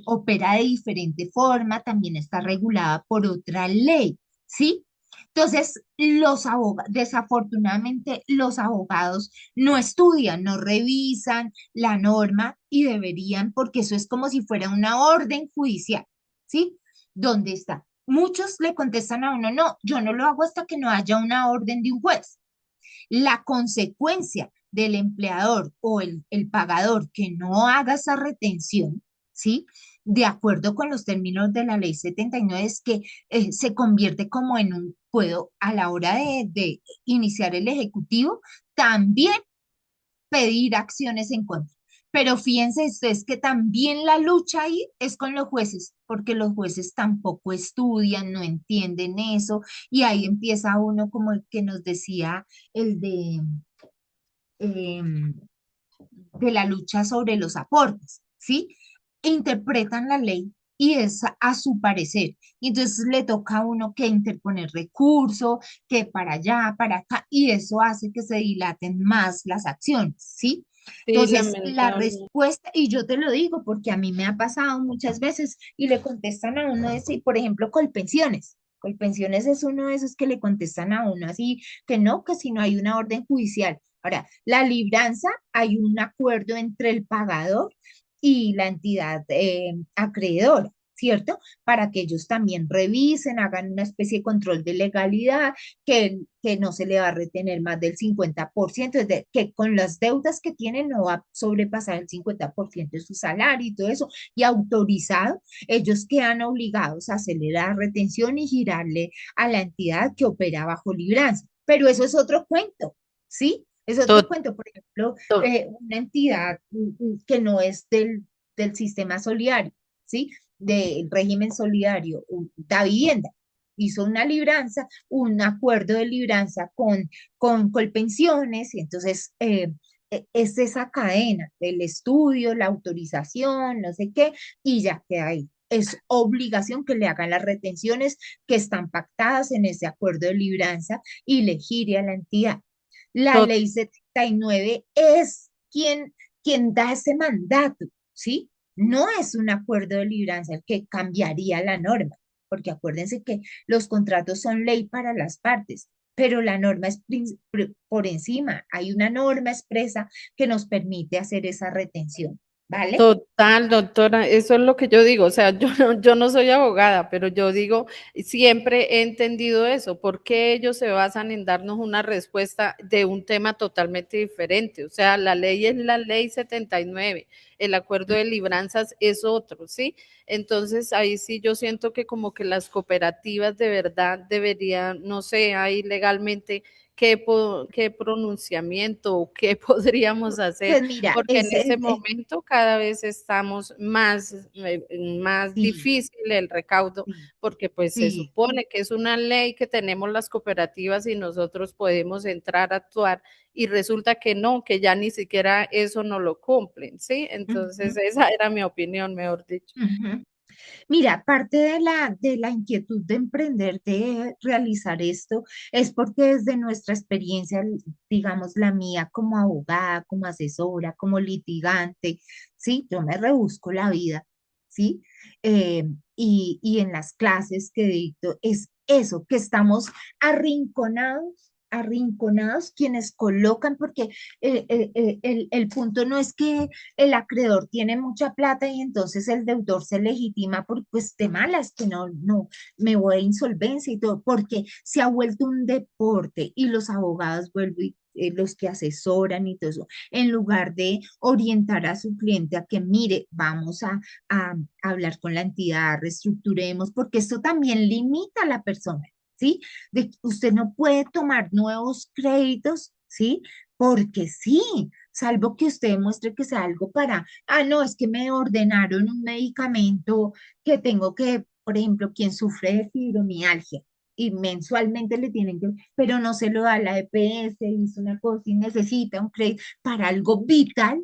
opera de diferente forma, también está regulada por otra ley, ¿sí? Entonces, desafortunadamente, los abogados no estudian, no revisan la norma y deberían, porque eso es como si fuera una orden judicial, ¿sí? ¿Dónde está? Muchos le contestan a uno, no, yo no lo hago hasta que no haya una orden de un juez. La consecuencia del empleador o el pagador que no haga esa retención, ¿sí? De acuerdo con los términos de la ley 79, es que se convierte como en puedo a la hora de iniciar el ejecutivo, también pedir acciones en contra. Pero fíjense ustedes que también la lucha ahí es con los jueces, porque los jueces tampoco estudian, no entienden eso, y ahí empieza uno como el que nos decía el em, de la lucha sobre los aportes, ¿sí? Interpretan la ley y es a su parecer. Y entonces le toca a uno que interponer recurso, que para allá, para acá, y eso hace que se dilaten más las acciones, ¿sí? Sí, Entonces, la lamentable. respuesta, y yo te lo digo porque a mí me ha pasado muchas veces y le contestan a uno, por ejemplo, Colpensiones. Colpensiones es uno de esos que le contestan a uno así, que si no hay una orden judicial. Ahora, la libranza, hay un acuerdo entre el pagador y la entidad acreedora, ¿cierto? Para que ellos también revisen, hagan una especie de control de legalidad, que no se le va a retener más del 50%, que con las deudas que tienen no va a sobrepasar el 50% de su salario y todo eso, y autorizado, ellos quedan obligados a hacerle la retención y girarle a la entidad que opera bajo libranza. Pero eso es otro cuento, ¿sí? Es otro To- cuento, por ejemplo, to- una entidad que no es del sistema solidario, ¿sí? Del régimen solidario, da vivienda. hizo una libranza, un acuerdo de libranza con Colpensiones, y entonces es esa cadena del estudio, la autorización, no sé qué, y ya queda ahí. Es obligación que le hagan las retenciones que están pactadas en ese acuerdo de libranza y le gire a la entidad. La To- ley 79 es quien da ese mandato, ¿sí? No es un acuerdo de libranza el que cambiaría la norma, porque acuérdense que los contratos son ley para las partes, pero la norma es por encima. Hay una norma expresa que nos permite hacer esa retención, ¿vale? Total, doctora, eso es lo que yo digo, o sea, yo no soy abogada, pero yo digo, siempre he entendido eso, ¿por qué ellos se basan en darnos una respuesta de un tema totalmente diferente? O sea, la ley es la ley 79, el acuerdo de libranzas es otro, ¿sí? Entonces, ahí sí yo siento que como que las cooperativas de verdad deberían, no sé, ahí legalmente, qué pronunciamiento o qué podríamos hacer, Pues mira, porque en ese momento cada vez estamos más sí, difícil el recaudo, sí, porque pues se sí. supone que es una ley que tenemos las cooperativas y nosotros podemos entrar a actuar y resulta que no, que ya ni siquiera eso no lo cumplen, ¿sí? Entonces Ujú, esa era mi opinión, mejor dicho. ujú. Mira, parte de la inquietud de emprender, de realizar esto, es porque desde nuestra experiencia, digamos la mía como abogada, como asesora, como litigante, ¿sí? Yo me rebusco la vida, ¿sí? Eh, y en las clases que dicto es eso, que estamos arrinconados quienes colocan, porque el punto no es que el acreedor tiene mucha plata y entonces el deudor se legitima por pues de malas que no, me voy a insolvencia y todo, porque se ha vuelto un deporte y los abogados vuelven los que asesoran y todo eso, en lugar de orientar a su cliente a que mire, vamos a hablar con la entidad, reestructuremos, porque esto también limita a la persona, ¿sí? De que usted no puede tomar nuevos créditos, ¿sí? Porque sí, salvo que usted muestre que sea algo para, no, es que me ordenaron un medicamento que tengo que, por ejemplo, quien sufre de fibromialgia y mensualmente le tienen que, pero no se lo da la EPS, hizo una cosa y necesita un crédito para algo vital,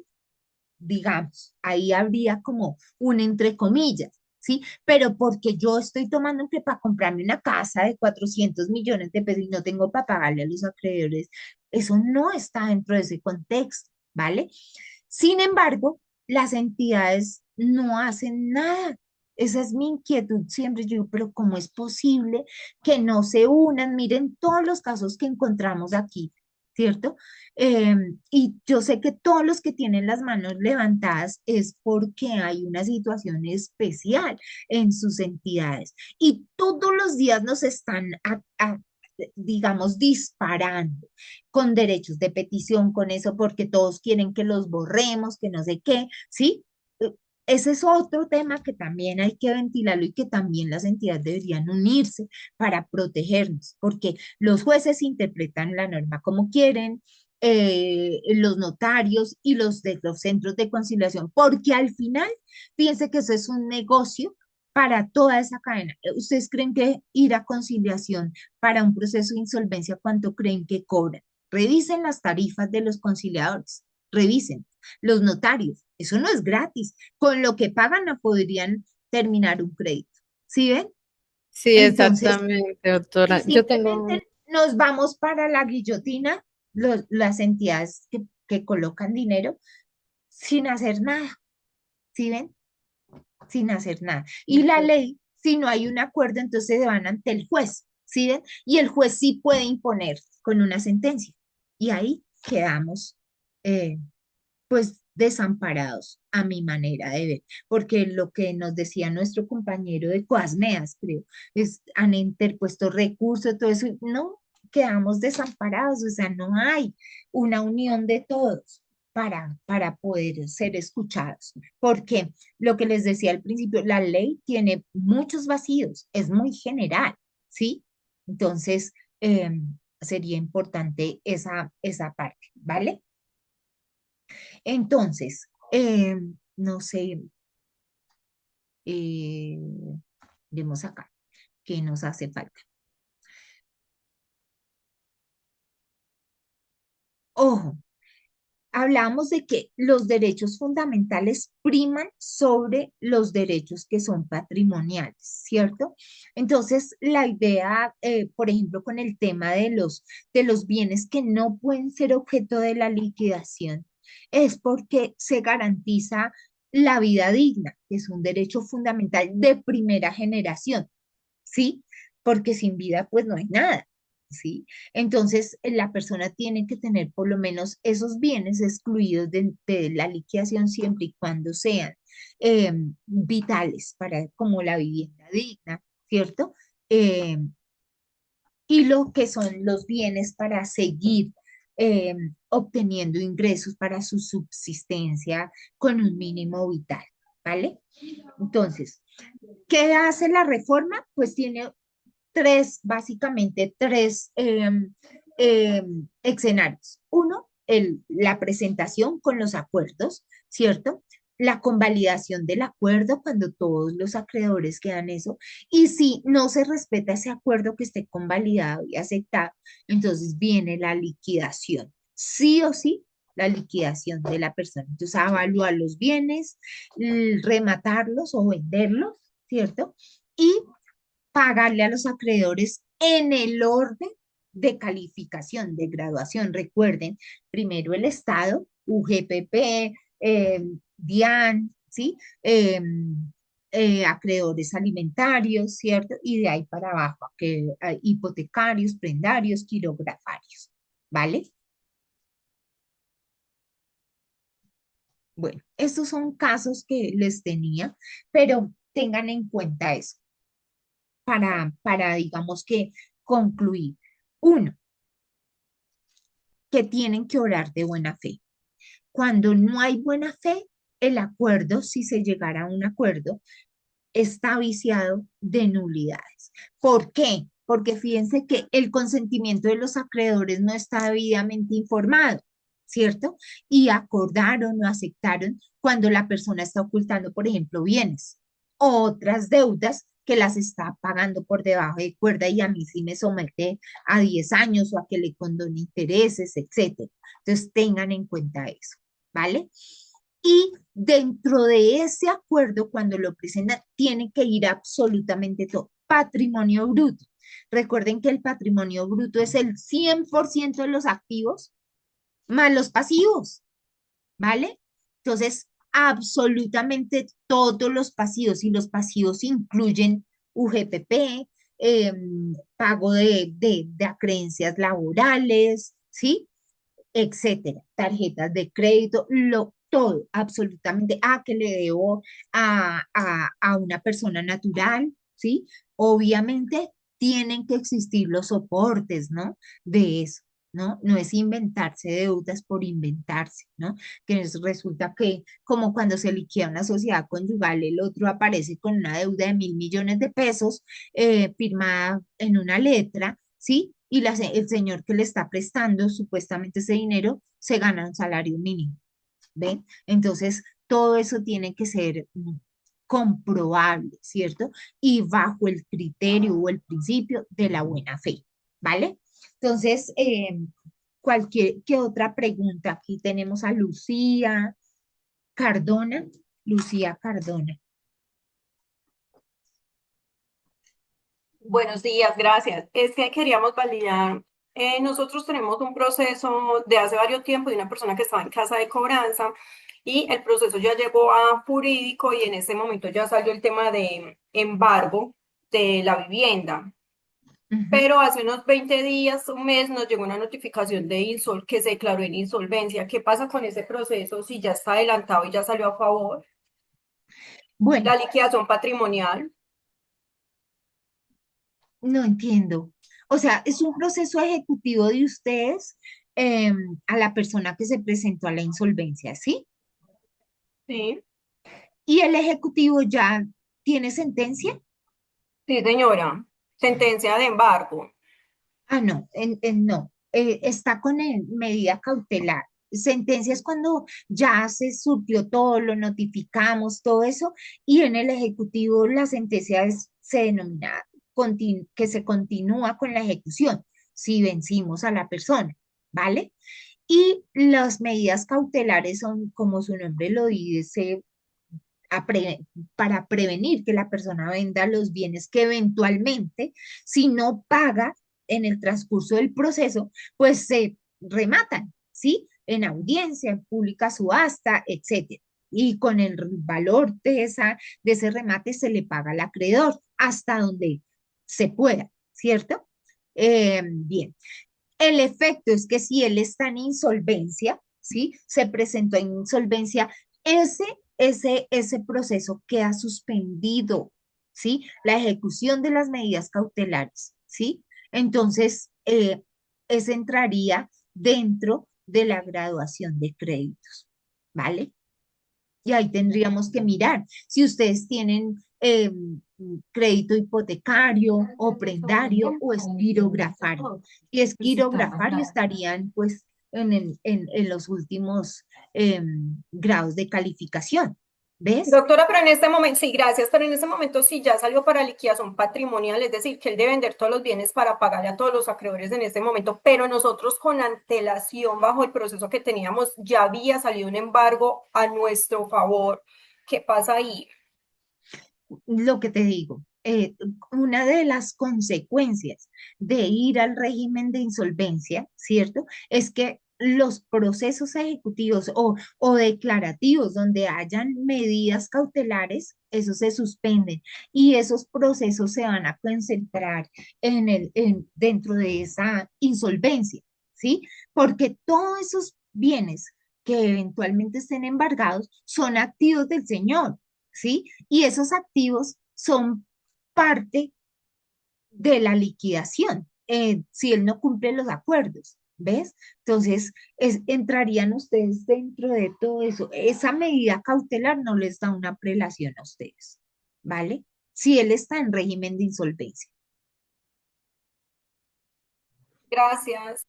digamos, ahí habría como un entre comillas, ¿sí? Pero porque yo estoy tomando un para comprarme una casa de 400 millones de pesos y no tengo para pagarle a los acreedores, eso no está dentro de ese contexto, ¿vale? Sin embargo, las entidades no hacen nada. Esa es mi inquietud siempre. Yo digo, pero ¿cómo es posible que no se unan? Miren todos los casos que encontramos aquí, ¿cierto? Y yo sé que todos los que tienen las manos levantadas es porque hay una situación especial en sus entidades y todos los días nos están, digamos, disparando con derechos de petición, con eso, porque todos quieren que los borremos, que no sé qué, ¿sí? Eh, Ese es otro tema que también hay que ventilarlo y que también las entidades deberían unirse para protegernos, porque los jueces interpretan la norma como quieren, los notarios y los de los centros de conciliación, porque al final, fíjense que eso es un negocio para toda esa cadena. ¿Ustedes creen que ir a conciliación para un proceso de insolvencia, cuánto creen que cobran? Revisen las tarifas de los conciliadores, revisen los notarios, eso no es gratis. Con lo que pagan no podrían terminar un crédito. ¿Sí ven? Sí, Entonces, exactamente, y doctora. Yo tengo, simplemente nos vamos para la guillotina, las entidades que colocan dinero sin hacer nada, ¿sí ven? Sin hacer nada. Y la ley, si no hay un acuerdo, entonces se van ante el juez, ¿sí ven? Y el juez sí puede imponer con una sentencia. Y ahí quedamos, eh, pues, desamparados a mi manera de ver, porque lo que nos decía nuestro compañero de Coasmeas, creo, es, han interpuesto recursos, todo eso, no, quedamos desamparados, o sea, no hay una unión de todos para poder ser escuchados, porque lo que les decía al principio, la ley tiene muchos vacíos, es muy general, ¿sí? Entonces, sería importante esa parte, ¿vale? Entonces, no sé, eh, vemos acá. ¿Qué nos hace falta? Ojo, hablamos de que los derechos fundamentales priman sobre los derechos que son patrimoniales, ¿cierto? Entonces, la idea, por ejemplo, con el tema de los bienes que no pueden ser objeto de la liquidación, es porque se garantiza la vida digna, que es un derecho fundamental de primera generación. ¿Sí? Porque sin vida pues no hay nada, ¿sí? Entonces la persona tiene que tener por lo menos esos bienes excluidos de la liquidación siempre y cuando sean vitales para como la vivienda digna, ¿cierto? Eh, y lo que son los bienes para seguir eh, obteniendo ingresos para su subsistencia con un mínimo vital, ¿vale? Entonces, ¿qué hace la reforma? Pues tiene básicamente tres escenarios. Uno, la presentación con los acuerdos, ¿cierto? La convalidación del acuerdo cuando todos los acreedores quedan eso. Y si no se respeta ese acuerdo que esté convalidado y aceptado, entonces viene la liquidación. Sí o sí, la liquidación de la persona. Entonces, evaluar los bienes, rematarlos o venderlos, ¿cierto? Y pagarle a los acreedores en el orden de calificación, de graduación. Recuerden, primero el Estado, UGPP, DIAN, ¿sí? Acreedores alimentarios, ¿cierto? Y de ahí para abajo, hipotecarios, prendarios, quirografarios, ¿vale? Bueno, estos son casos que les tenía, pero tengan en cuenta eso digamos que, concluir. Uno, que tienen que orar de buena fe. Cuando no hay buena fe, el acuerdo, si se llegara a un acuerdo, está viciado de nulidades. ¿Por qué? Porque fíjense que el consentimiento de los acreedores no está debidamente informado, ¿cierto? Y acordaron o aceptaron cuando la persona está ocultando, por ejemplo, bienes o otras deudas que las está pagando por debajo de cuerda y a mí sí me somete a 10 años o a que le condone intereses, etcétera. Entonces tengan en cuenta eso, ¿vale? Y dentro de ese acuerdo, cuando lo presentan, tiene que ir absolutamente todo. Patrimonio bruto. Recuerden que el patrimonio bruto es el 100% de los activos más los pasivos, ¿vale? Entonces, absolutamente todos los pasivos y los pasivos incluyen UGPP, pago de acreencias laborales, ¿sí? Etcétera, tarjetas de crédito, todo, absolutamente, que le debo a una persona natural, ¿sí? Obviamente tienen que existir los soportes, ¿no? De eso, ¿no? No es inventarse deudas por inventarse, ¿no? Resulta que como cuando se liquida una sociedad conyugal, el otro aparece con una deuda de 1.000 millones de pesos firmada en una letra, ¿sí? Y el señor que le está prestando supuestamente ese dinero se gana un salario mínimo, ¿ven? Entonces, todo eso tiene que ser comprobable, ¿cierto? Y bajo el criterio o el principio de la buena fe, ¿vale? Entonces, ¿qué otra pregunta? Aquí tenemos a Cardona, Lucía Cardona. Buenos días, gracias. Es que queríamos validar. Nosotros tenemos un proceso de hace varios tiempo de una persona que estaba en casa de cobranza y el proceso ya llegó a jurídico y en ese momento ya salió el tema de embargo de la vivienda. Pero hace unos 20 días, un mes, nos llegó una notificación de Insol que se declaró en insolvencia. ¿Qué pasa con ese proceso si ya está adelantado y ya salió a favor? Bueno, La liquidación patrimonial. no entiendo. O sea, es un proceso ejecutivo de ustedes a la persona que se presentó a la insolvencia, ¿sí? Sí, ¿Y el ejecutivo ya tiene sentencia? sí, señora. Sentencia de embargo. No, no. Está con medida cautelar. Sentencia es cuando ya se surtió todo, lo notificamos, todo eso, y en el ejecutivo la sentencia se denomina que se continúa con la ejecución si vencimos a la persona, ¿vale? Y las medidas cautelares son, como su nombre lo dice, a pre- para prevenir que la persona venda los bienes que eventualmente, si no paga en el transcurso del proceso, pues se rematan, ¿sí? En audiencia, en pública subasta, etcétera. Y con el valor de ese remate se le paga al acreedor hasta donde se pueda, ¿cierto? Bien, el efecto es que si él está en insolvencia, ¿sí? Se presentó en insolvencia, ese proceso queda suspendido, ¿sí? La ejecución de las medidas cautelares, ¿sí? Entonces, ese entraría dentro de la graduación de créditos, ¿vale? Y ahí tendríamos que mirar si ustedes tienen crédito hipotecario o prendario o esquirografario. Y esquirografario estarían pues en los últimos grados de calificación. ¿Ves? Doctora, pero en este momento, sí, gracias, pero en este momento sí ya salió para liquidación patrimonial, es decir, que él debe vender todos los bienes para pagarle a todos los acreedores en este momento, pero nosotros con antelación bajo el proceso que teníamos ya había salido un embargo a nuestro favor. ¿Qué pasa ahí? Lo que te digo, una de las consecuencias de ir al régimen de insolvencia, ¿cierto? Es que los procesos ejecutivos o declarativos donde hayan medidas cautelares, esos se suspenden y esos procesos se van a concentrar dentro de esa insolvencia, ¿sí? Porque todos esos bienes que eventualmente estén embargados son activos del señor, ¿sí? Y esos activos son parte de la liquidación, si él no cumple los acuerdos, ¿ves? Entonces, entrarían ustedes dentro de todo eso. Esa medida cautelar no les da una prelación a ustedes, ¿vale? Si él está en régimen de insolvencia. Gracias.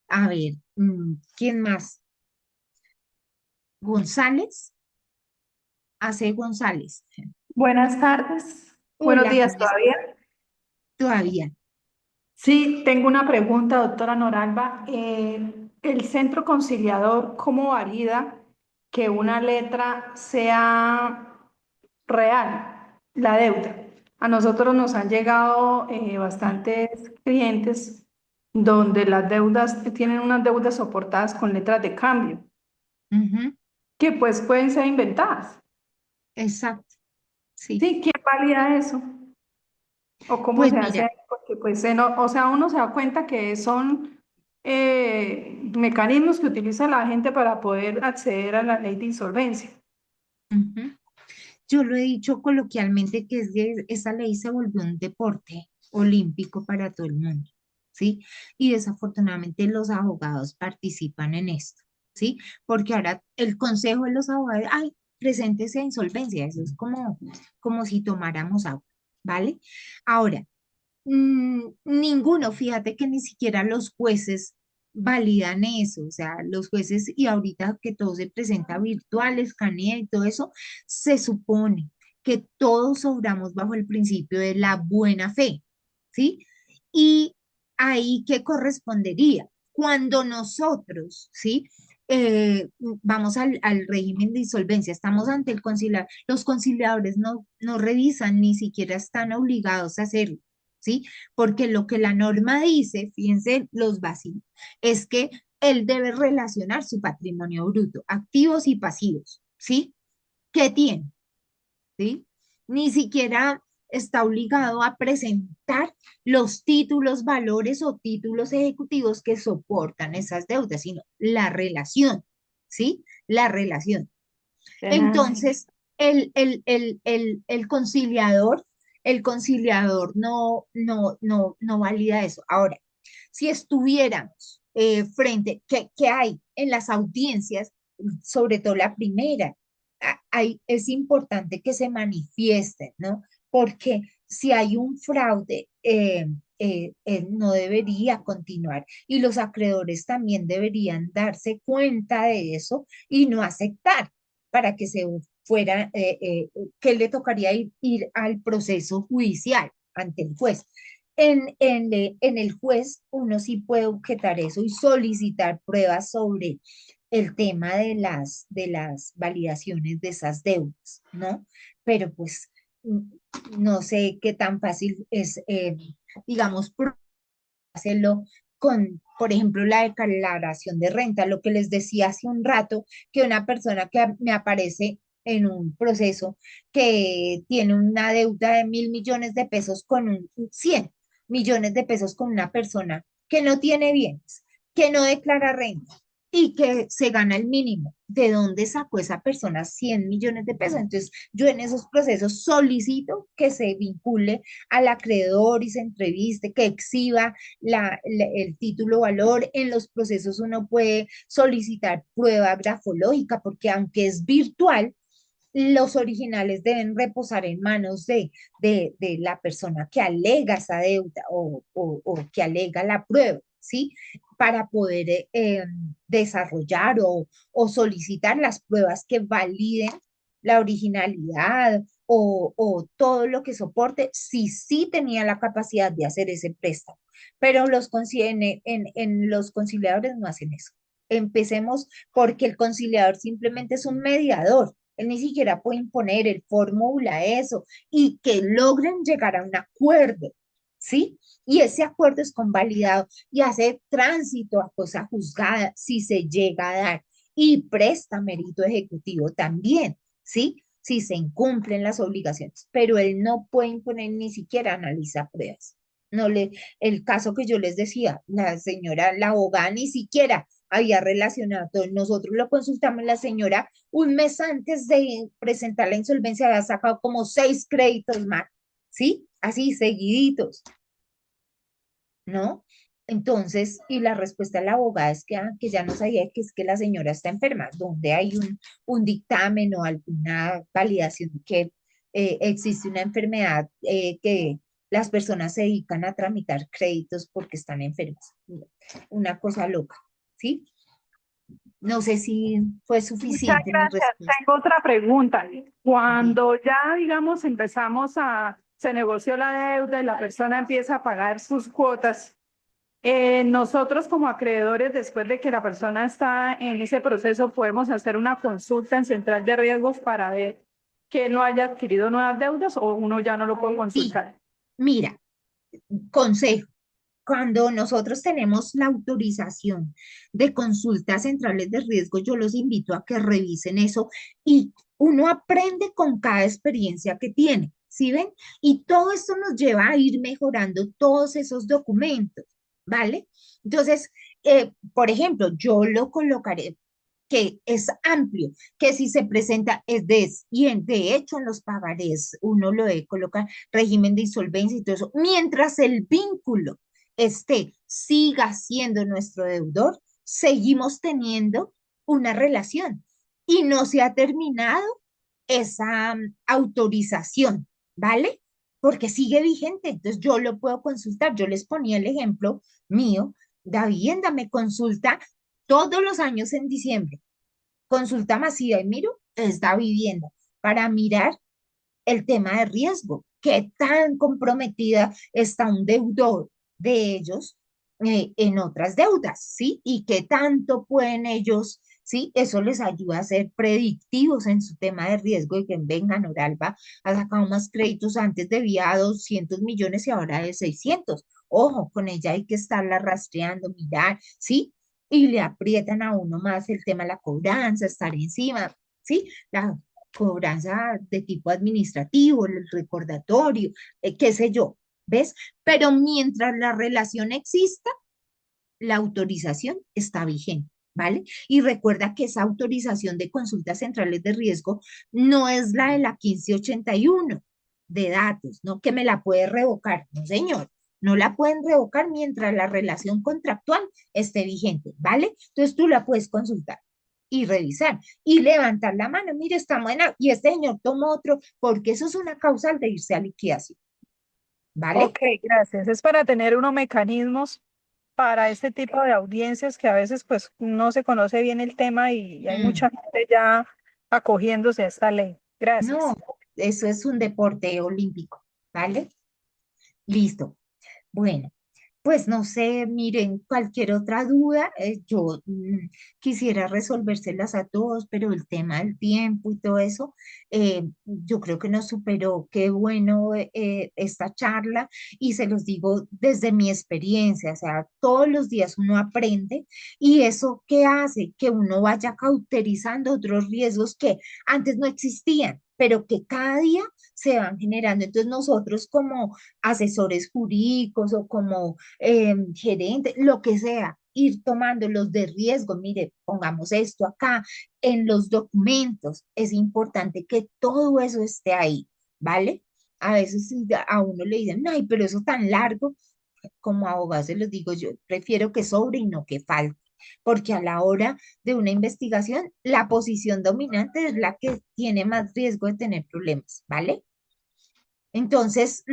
A ver, ¿quién más? González, AC González. Buenas tardes. Buenos Hola, días ¿cómo estás? todavía. Todavía. Sí, tengo una pregunta, doctora Noralba. ¿El centro conciliador cómo valida que una letra sea real, la deuda? A nosotros nos han llegado bastantes clientes donde las deudas tienen unas deudas soportadas con letras de cambio, Ujú, que pues pueden ser inventadas. exacto, sí. Sí, ¿quién valida eso? ¿O cómo Pues se mira, hace? Porque pues, o sea, uno se da cuenta que son mecanismos que utiliza la gente para poder acceder a la ley de insolvencia. ujú. Yo lo he dicho coloquialmente que esa ley se volvió un deporte olímpico para todo el mundo, ¿sí? Y desafortunadamente los abogados participan en esto, ¿sí? Porque ahora el consejo de los abogados, ay, preséntese a insolvencia, eso es como si tomáramos agua, ¿vale? Ahora, ninguno, fíjate que ni siquiera los jueces validan eso, o sea, los jueces y ahorita que todo se presenta virtual, escanea y todo eso, se supone que todos obramos bajo el principio de la buena fe, ¿sí? Y ahí, ¿qué correspondería? Cuando nosotros, ¿sí? Vamos al régimen de insolvencia, estamos ante el conciliador, los conciliadores no revisan, ni siquiera están obligados a hacerlo, ¿sí? Porque lo que la norma dice, fíjense los vacíos, es que él debe relacionar su patrimonio bruto, activos y pasivos, ¿sí? ¿Qué tiene? ¿Sí? Ni siquiera está obligado a presentar los títulos, valores o títulos ejecutivos que soportan esas deudas, sino la relación, ¿sí? La relación. Ajá. Entonces, el conciliador no valida eso. Ahora, si estuviéramos ¿qué hay en las audiencias, sobre todo la primera? Es importante que se manifiesten, ¿no? Porque si hay un fraude, no debería continuar y los acreedores también deberían darse cuenta de eso y no aceptar para que se fuera, que le tocaría ir al proceso judicial ante el juez. En el juez uno sí puede objetar eso y solicitar pruebas sobre el tema de las validaciones de esas deudas, ¿no? Pero pues mm, no sé qué tan fácil es, digamos, hacerlo con, por ejemplo, la declaración de renta, lo que les decía hace un rato, que una persona que me aparece en un proceso que tiene una deuda de 1.000 millones de pesos con 100 millones de pesos con una persona que no tiene bienes, que no declara renta y que se gana el mínimo. ¿De dónde sacó esa persona 100 millones de pesos? Entonces, yo en esos procesos solicito que se vincule al acreedor y se entreviste, que exhiba el título valor. En los procesos uno puede solicitar prueba grafológica porque aunque es virtual, los originales deben reposar en manos de la persona que alega esa deuda o que alega la prueba, ¿sí? Para poder desarrollar o solicitar las pruebas que validen la originalidad o todo lo que soporte, si sí tenía la capacidad de hacer ese préstamo. Pero en los conciliadores no hacen eso. Empecemos porque el conciliador simplemente es un mediador. Él ni siquiera puede imponer el fórmula eso y que logren llegar a un acuerdo, ¿sí? Y ese acuerdo es convalidado y hace tránsito a cosa juzgada si se llega a dar y presta mérito ejecutivo también, ¿sí? Si se incumplen las obligaciones, pero él no puede imponer ni siquiera analiza pruebas. No le, el caso que yo les decía, la señora, la abogada ni siquiera había relacionado. Nosotros lo consultamos, la señora un mes antes de presentar la insolvencia había sacado como 6 créditos más, ¿sí? Así seguiditos, ¿no? Entonces, y la respuesta de la abogada es que ya no sabía que es que la señora está enferma, donde hay un dictamen o alguna validación que existe una enfermedad que las personas se dedican a tramitar créditos porque están enfermas. Una cosa loca, ¿sí? No sé si fue Muchas suficiente mi gracias. respuesta. Tengo otra pregunta. Sí. Cuando ya, digamos, se negoció la deuda y la persona empieza a pagar sus cuotas, nosotros como acreedores, después de que la persona está en ese proceso, podemos hacer una consulta en central de riesgos para ver que no haya adquirido nuevas deudas o uno ya no lo puede Sí, consultar. mira, consejo. Cuando nosotros tenemos la autorización de consultas centrales de riesgo, yo los invito a que revisen eso y uno aprende con cada experiencia que tiene, ¿sí ven? Y todo esto nos lleva a ir mejorando todos esos documentos, ¿vale? Entonces, por ejemplo, yo lo colocaré que es amplio, que si se presenta de hecho en los pagarés uno lo debe colocar régimen de insolvencia y todo eso, mientras el vínculo siga siendo nuestro deudor, seguimos teniendo una relación y no se ha terminado esa autorización, ¿vale? Porque sigue vigente, entonces yo lo puedo consultar. Yo les ponía el ejemplo mío, la vivienda me consulta todos los años en diciembre, consulta masiva y miro esta vivienda para mirar el tema de riesgo, qué tan comprometida está un deudor de ellos en otras deudas, ¿sí? Y qué tanto pueden ellos, ¿sí? Eso les ayuda a ser predictivos en su tema de riesgo y que vengan, Oralba ha sacado más créditos, antes debía 200 millones y ahora de 600. Ojo, con ella hay que estarla rastreando, mirar, ¿sí? Y le aprietan a uno más el tema de la cobranza, estar encima, ¿sí? La cobranza de tipo administrativo, el recordatorio, qué sé yo, ¿ves? Pero mientras la relación exista, la autorización está vigente, ¿vale? Y recuerda que esa autorización de consultas centrales de riesgo no es la de la 1581 de datos, ¿no? Que me la puede revocar, no señor. No la pueden revocar mientras la relación contractual esté vigente, ¿vale? Entonces tú la puedes consultar y revisar y levantar la mano. Mire, está buena y este señor toma otro, porque eso es una causal de irse a liquidación, ¿vale? Ok, gracias. Es para tener unos mecanismos para este tipo de audiencias que a veces pues no se conoce bien el tema y hay Mm, mucha gente ya acogiéndose a esta ley. Gracias. No, eso es un deporte olímpico, ¿vale? Listo. Bueno, pues no sé, miren, cualquier otra duda, yo quisiera resolvérselas a todos, pero el tema del tiempo y todo eso, yo creo que nos superó. Qué bueno esta charla y se los digo desde mi experiencia, o sea, todos los días uno aprende y eso qué hace que uno vaya cauterizando otros riesgos que antes no existían, pero que cada día se van generando. Entonces nosotros como asesores jurídicos o como gerente, lo que sea, ir tomando los de riesgo. Mire, pongamos esto acá en los documentos. Es importante que todo eso esté ahí, ¿vale? A veces si a uno le dicen, ay, pero eso tan largo, como abogado se los digo, yo prefiero que sobre y no que falte. Porque a la hora de una investigación, la posición dominante es la que tiene más riesgo de tener problemas, ¿vale? Entonces,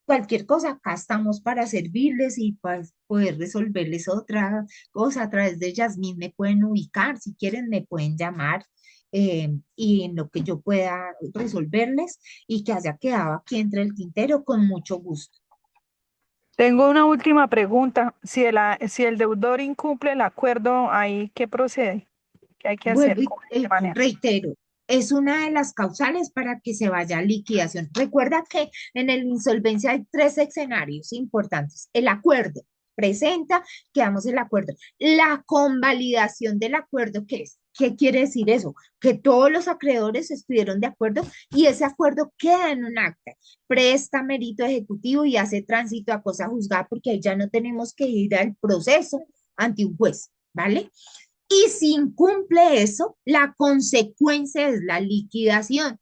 cualquier cosa, acá estamos para servirles y para poder resolverles otra cosa. A través de Yasmín me pueden ubicar, si quieren me pueden llamar y en lo que yo pueda resolverles y que haya quedado aquí entre el tintero con mucho gusto. Tengo una última pregunta. Si el deudor incumple el acuerdo, ¿ahí qué procede? ¿Qué hay que Vuelvo hacer? y ¿Cómo hay que manejar? reitero, es una de las causales para que se vaya a liquidación. Recuerda que en el insolvencia hay tres escenarios importantes. El acuerdo presenta, quedamos el acuerdo. La convalidación del acuerdo, ¿qué es? ¿Qué quiere decir eso? Que todos los acreedores estuvieron de acuerdo y ese acuerdo queda en un acta, presta mérito ejecutivo y hace tránsito a cosa juzgada porque ahí ya no tenemos que ir al proceso ante un juez, ¿vale? Y si incumple eso, la consecuencia es la liquidación.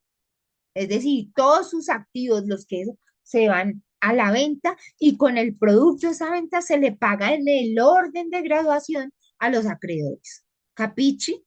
Es decir, todos sus activos, los que se van a la venta y con el producto de esa venta se le paga en el orden de graduación a los acreedores. ¿Capichi?